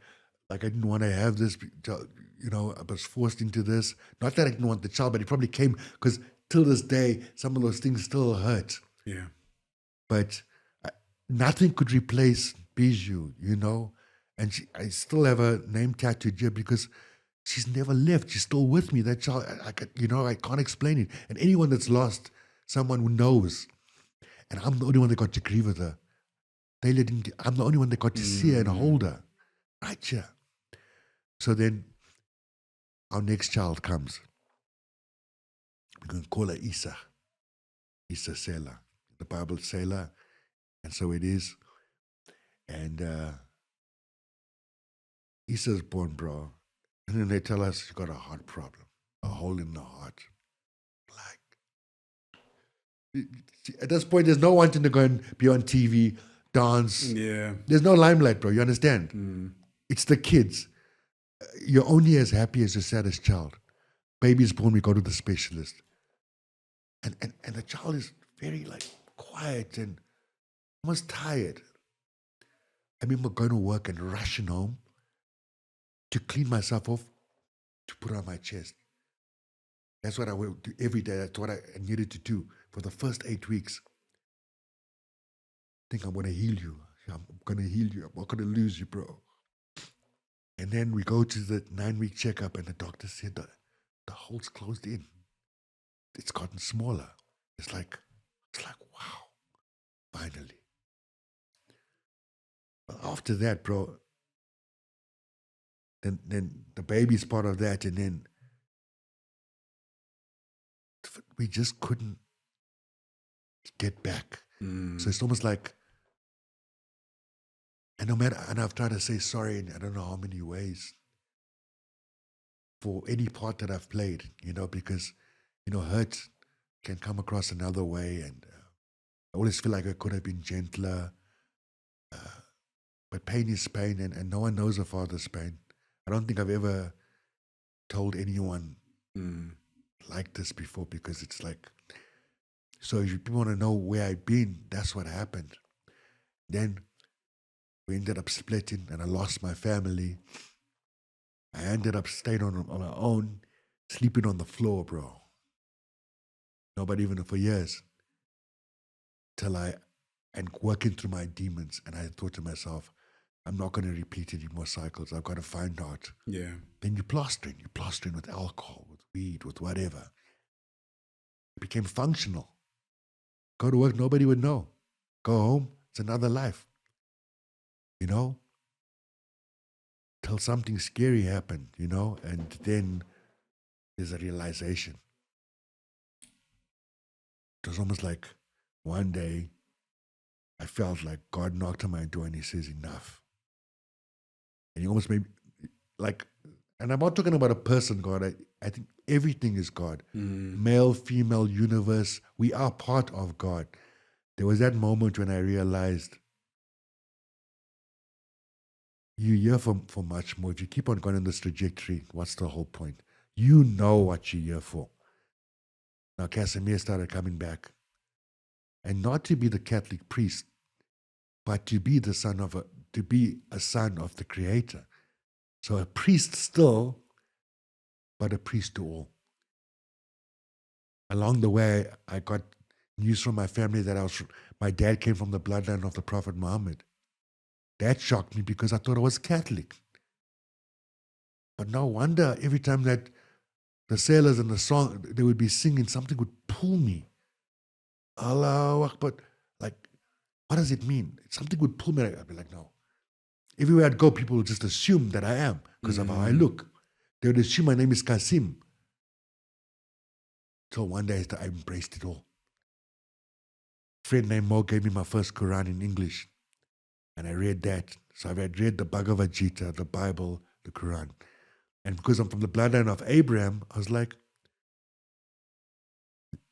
I didn't want to have this, I was forced into this. Not that I didn't want the child, but it probably came because till this day, some of those things still hurt. Yeah. But nothing could replace Bijou, and I still have her name tattooed here because she's never left. She's still with me. That child, I can't explain it. And anyone that's lost someone who knows, and I'm the only one that got to grieve with her. I'm the only one that got to see her and hold her. Right here. So then our next child comes. We're going to call her Isa. Isa Sela. The Bible Sela. And so it is. And Isa's born, bro. And then they tell us she's got a heart problem. A hole in the heart. Like, at this point, there's no wanting to go and be on TV, dance. Yeah. There's no limelight, bro. You understand? It's the kids. You're only as happy as your saddest child. Baby's born, we go to the specialist. And the child is very quiet and almost tired. I remember going to work and rushing home to clean myself off, to put on my chest. That's what I would do every day. That's what I needed to do for the first 8 weeks. I think I'm going to heal you. I'm going to heal you. I'm not going to lose you, bro. And then we go to the 9-week checkup and the doctor said that the hole's closed in. It's gotten smaller. It's like, wow, finally. But after that, bro, then the baby's part of that, and then we just couldn't get back. So it's almost like, and I've tried to say sorry in I don't know how many ways for any part that I've played, because, hurt can come across another way, and I always feel like I could have been gentler, but pain is pain, and no one knows a father's pain. I don't think I've ever told anyone like this before, because it's like, so if people want to know where I've been, that's what happened. Then we ended up splitting, and I lost my family. I ended up staying on my own, sleeping on the floor, bro. Nobody even for years. And working through my demons. And I thought to myself, I'm not going to repeat any more cycles. I've got to find out. Yeah. Then you're plastering with alcohol, with weed, with whatever. It became functional. Go to work, nobody would know. Go home, it's another life. Till something scary happened, and then there's a realization. It was almost like one day I felt like God knocked on my door and he says, enough. And he almost made and I'm not talking about a person, God. I think everything is God. Male, female, universe. We are part of God. There was that moment when I realized you're here for much more. If you keep on going on this trajectory, what's the whole point? You know what you're here for. Now Casimir started coming back. And not to be the Catholic priest, but to be a son of the Creator. So a priest still, but a priest to all. Along the way, I got news from my family that my dad came from the bloodline of the Prophet Muhammad. That shocked me because I thought I was Catholic. But no wonder every time that the sailors in the song, they would be singing, something would pull me. Allahu Akbar. Like, what does it mean? Something would pull me. I'd be like, no. Everywhere I'd go, people would just assume that I am because of how I look. They would assume my name is Kasim. So one day I embraced it all. A friend named Mo gave me my first Quran in English. And I read that. So I had read the Bhagavad Gita, the Bible, the Quran. And because I'm from the bloodline of Abraham, I was like,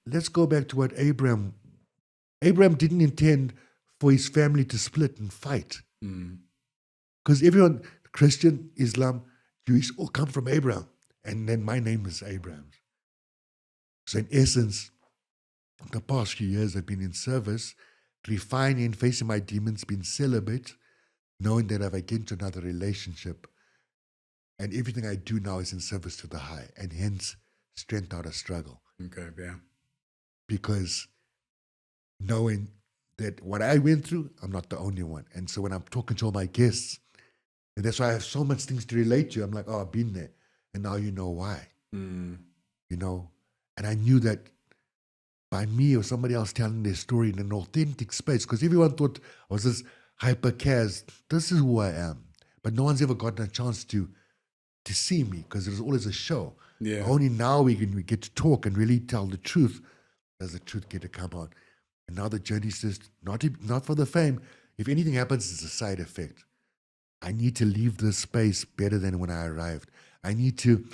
let's go back to what Abraham didn't intend for his family to split and fight. Because everyone, Christian, Islam, Jewish, all come from Abraham. And then my name is Abraham. So in essence, the past few years I've been in service, refining, facing my demons, being celibate, knowing that I've again to another relationship. And everything I do now is in service to the high, and hence strength out of struggle. Okay, yeah. Because knowing that what I went through, I'm not the only one. And so when I'm talking to all my guests, and that's why I have so much things to relate to, I'm like, oh, I've been there. And now you know why. You know? And I knew that by me or somebody else telling their story in an authentic space, because everyone thought I was this hyper Caz, this is who I am. But no one's ever gotten a chance to see me because it was always a show. Yeah. Only now we get to talk and really tell the truth. Does the truth get to come out? And now the journey says, not for the fame. If anything happens, it's a side effect. I need to leave this space better than when I arrived. I need to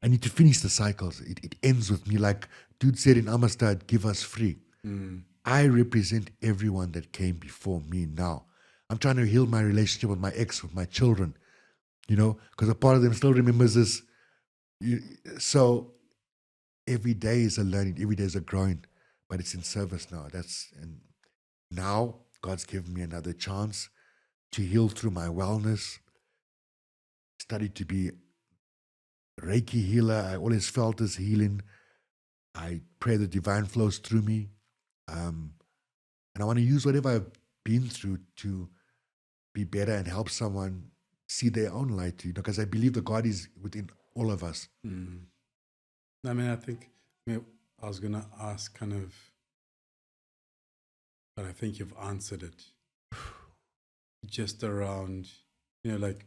finish the cycles. It ends with me. Like dude said in Amistad, give us free. I represent everyone that came before me now. I'm trying to heal my relationship with my ex, with my children, you know, because a part of them still remembers this. So every day is a learning, every day is a growing, but it's in service now. And now God's given me another chance to heal through my wellness, studied to be a Reiki healer. I always felt this healing. I pray the divine flows through me. And I want to use whatever I've been through to be better and help someone see their own light, you know, because I believe the God is within all of us. I mean, I was going to ask kind of, but I think you've answered it. Just around, you know, like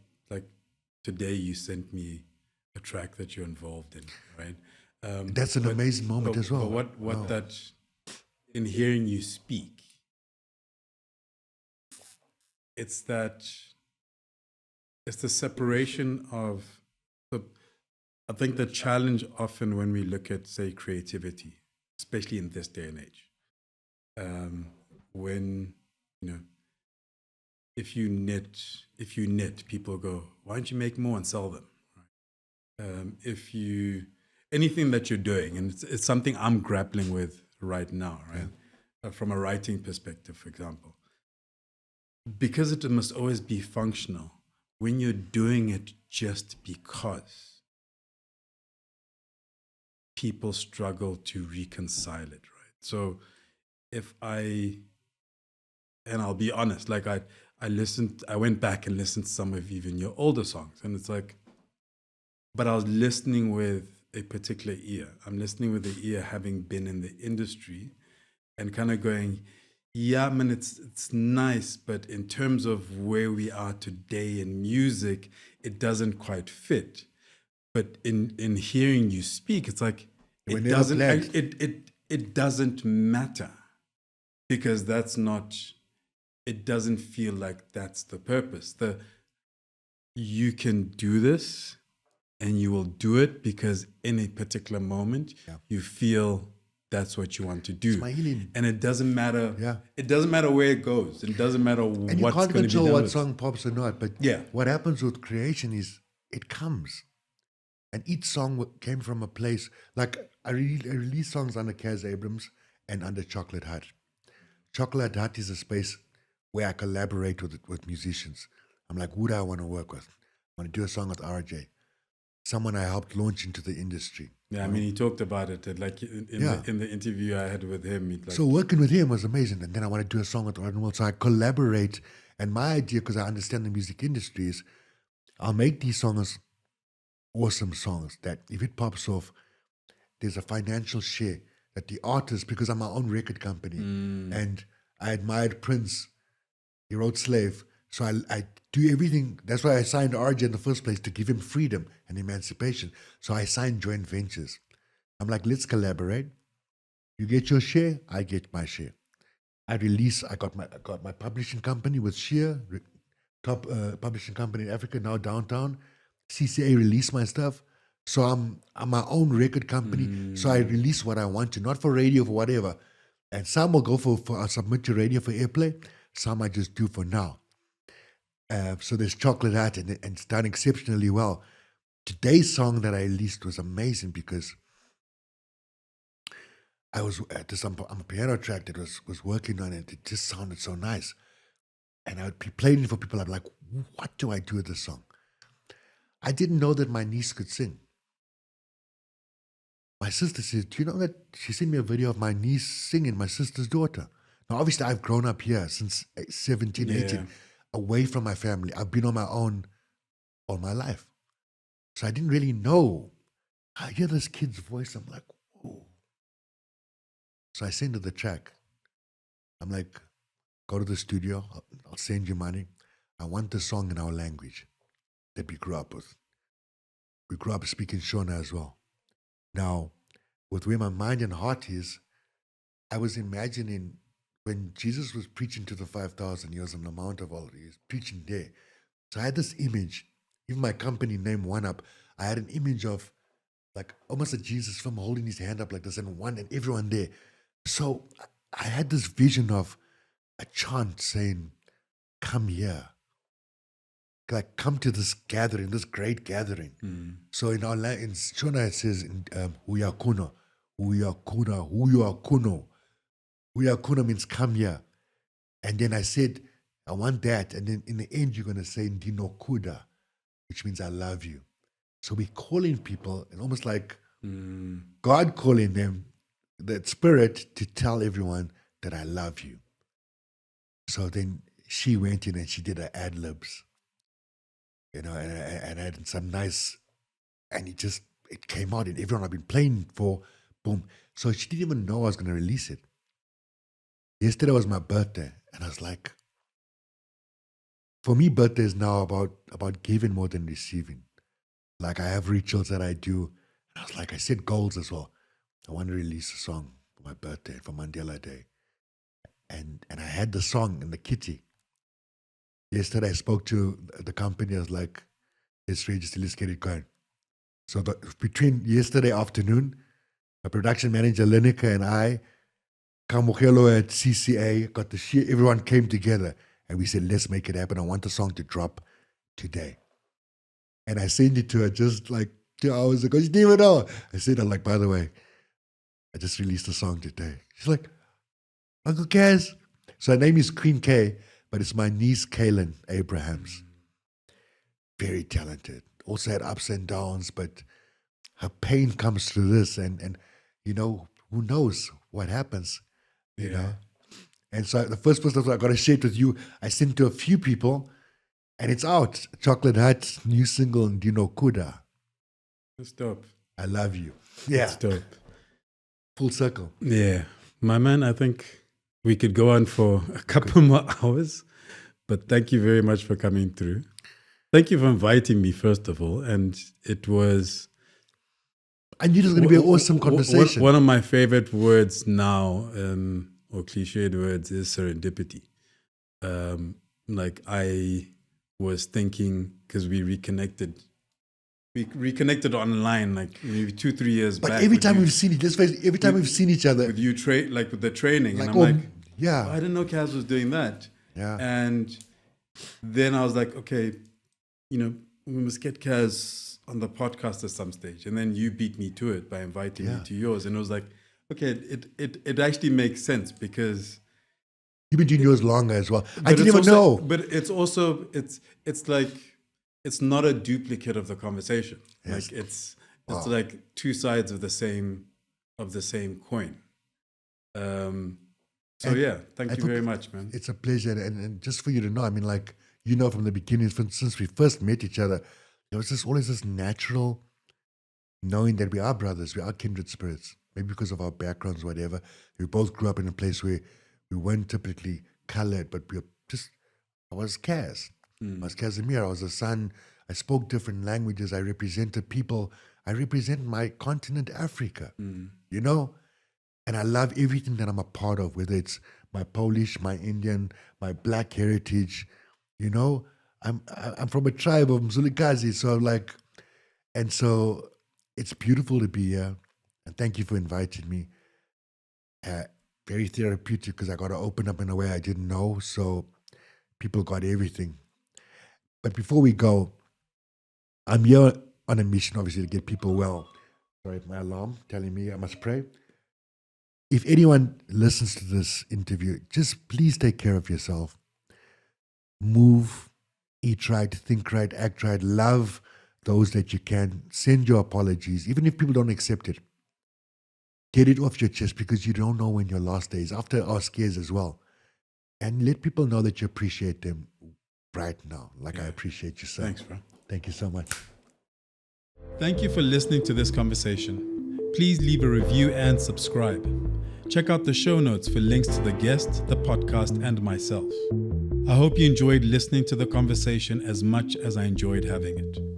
today you sent me a track that you're involved in, right? That's an amazing moment as well. But what that, in hearing you speak, it's the separation of, I think the challenge often when we look at, say, creativity, especially in this day and age, when, you know, if you knit, people go, why don't you make more and sell them? Right? Anything that you're doing, and it's something I'm grappling with right now, right? From a writing perspective, for example. Because it must always be functional, when you're doing it just because, people struggle to reconcile it, right? So and I'll be honest, like I went back and listened to some of even your older songs, and it's like, but I was listening with a particular ear. I'm listening with the ear having been in the industry and kind of going, yeah, I mean, it's nice, but in terms of where we are today in music, it doesn't quite fit. But in hearing you speak, it's like, it doesn't matter, because it doesn't feel like that's the purpose. You can do this and you will do it because in a particular moment, you feel that's what you want to do. It's my healing. And it doesn't matter. Yeah. It doesn't matter where it goes. It doesn't matter what's going to be done. And you can't control what with song pops or not. But what happens with creation is it comes. And each song came from a place, like I released songs under Caz Abrahams and under Chocolate Hut. Chocolate Hut is a space where I collaborate with musicians. I'm like, who do I want to work with? I want to do a song with RJ, someone I helped launch into the industry. Yeah, I mean, he talked about it like in the interview I had with him. So working with him was amazing. And then I want to do a song with Arden World. So I collaborate. And my idea, because I understand the music industry, is I'll make these songs awesome songs that if it pops off, there's a financial share that the artist, because I'm my own record company, and I admired Prince, he wrote Slave, so I do everything. That's why I signed RJ in the first place, to give him freedom and emancipation. So I signed joint ventures. I'm like, let's collaborate. You get your share, I get my share. I got my publishing company with Sheer, top publishing company in Africa, now downtown. CCA released my stuff. So I'm my own record company. So I release what I want to, not for radio, for whatever. And some will go for I'll submit to radio for airplay. Some I just do for now. So there's Chocolate Hut, and it's done exceptionally well. Today's song that I released was amazing because I was at this on a piano track that was working on it. It just sounded so nice. And I would be playing it for people. I'm like, what do I do with this song? I didn't know that my niece could sing. My sister said, do you know that she sent me a video of my niece singing, my sister's daughter? Now, obviously, I've grown up here since 17, 18, away from my family. I've been on my own all my life. So I didn't really know. I hear this kid's voice. I'm like, whoa. So I send her the track. I'm like, go to the studio. I'll send you money. I want the song in our language that we grew up with. We grew up speaking Shona as well. Now, with where my mind and heart is, I was imagining when Jesus was preaching to the 5,000, he was on the Mount of Olives, he was preaching there. So I had this image, even my company name One Up, I had an image of like almost a Jesus from holding his hand up like this and everyone there. So I had this vision of a chant saying, come here. Like, come to this gathering, this great gathering. So in Shona it says, Huyakuno, Huyakuno, Huyakuno. Huyakuno means come here. And then I said, I want that. And then in the end, you're going to say Ndinokuda, which means I love you. So we're calling people, and almost like God calling them, that spirit, to tell everyone that I love you. So then she went in and she did her ad-libs. And I had some nice, and it came out, and everyone I've been playing for, boom. So she didn't even know I was going to release it. Yesterday was my birthday, and I was like, for me, birthday is now about giving more than receiving. Like, I have rituals that I do. And I was like, I set goals as well. I want to release a song for my birthday, for Mandela Day. And I had the song in the kitty. Yesterday, I spoke to the company. I was like, let's register, let's get it going. So between yesterday afternoon, my production manager, Lineker, and I, Kamogelo at CCA, got the shit. Everyone came together, and we said, let's make it happen. I want the song to drop today. And I sent it to her just like 2 hours ago. She didn't even know. I said, I'm like, by the way, I just released a song today. She's like, Uncle Caz. So her name is Queen K, but it's my niece, Kaylin Abrahams. Very talented. Also had ups and downs, but her pain comes through this. And you know, who knows what happens, you know? And so the first person I got to share it with you, I sent to a few people, and it's out. Chocolate Hut, new single, Ndinokuda. That's dope. I love you. Yeah. That's dope. Full circle. Yeah. My man, I think we could go on for a couple more hours, but thank you very much for coming through. Thank you for inviting me, first of all. And it was... I knew it was going to be an awesome conversation. One of my favorite words now, or cliched words, is serendipity. Like, I was thinking, because we reconnected online like maybe 2-3 years back. But every time we've seen it, let's face it, every time we've seen each other. With you, like with the training. Like, and I'm like, yeah. I didn't know Caz was doing that. Yeah. And then I was like, okay, you know, we must get Caz on the podcast at some stage, and then you beat me to it by inviting me to yours, and it was like, okay, it actually makes sense because you've been doing yours longer as well. I but didn't it's even also- know. But it's also it's like it's not a duplicate of the conversation. Yes. Like it's like two sides of the same coin. So yeah, thank you very much, man. It's a pleasure. And just for you to know, I mean, like, you know, from the beginning, since we first met each other, there was always this natural knowing that we are brothers, we are kindred spirits, maybe because of our backgrounds, whatever. We both grew up in a place where we weren't typically colored, but we were just, I was Caz. I was Casimir. I was a son. I spoke different languages. I represented people. I represent my continent, Africa, you know? And I love everything that I'm a part of, whether it's my Polish, my Indian, my Black heritage. You know, I'm from a tribe of Mzulikazi, so I'm like, and so it's beautiful to be here. And thank you for inviting me. Very therapeutic because I got to open up in a way I didn't know. So people got everything. But before we go, I'm here on a mission, obviously, to get people well. Sorry, my alarm telling me I must pray. If anyone listens to this interview, just please take care of yourself. Move, eat right, think right, act right, love those that you can. Send your apologies, even if people don't accept it. Get it off your chest because you don't know when your last day is, after our scares as well. And let people know that you appreciate them right now, like I appreciate you, sir. Thanks, bro. Thank you so much. Thank you for listening to this conversation. Please leave a review and subscribe. Check out the show notes for links to the guest, the podcast, and myself. I hope you enjoyed listening to the conversation as much as I enjoyed having it.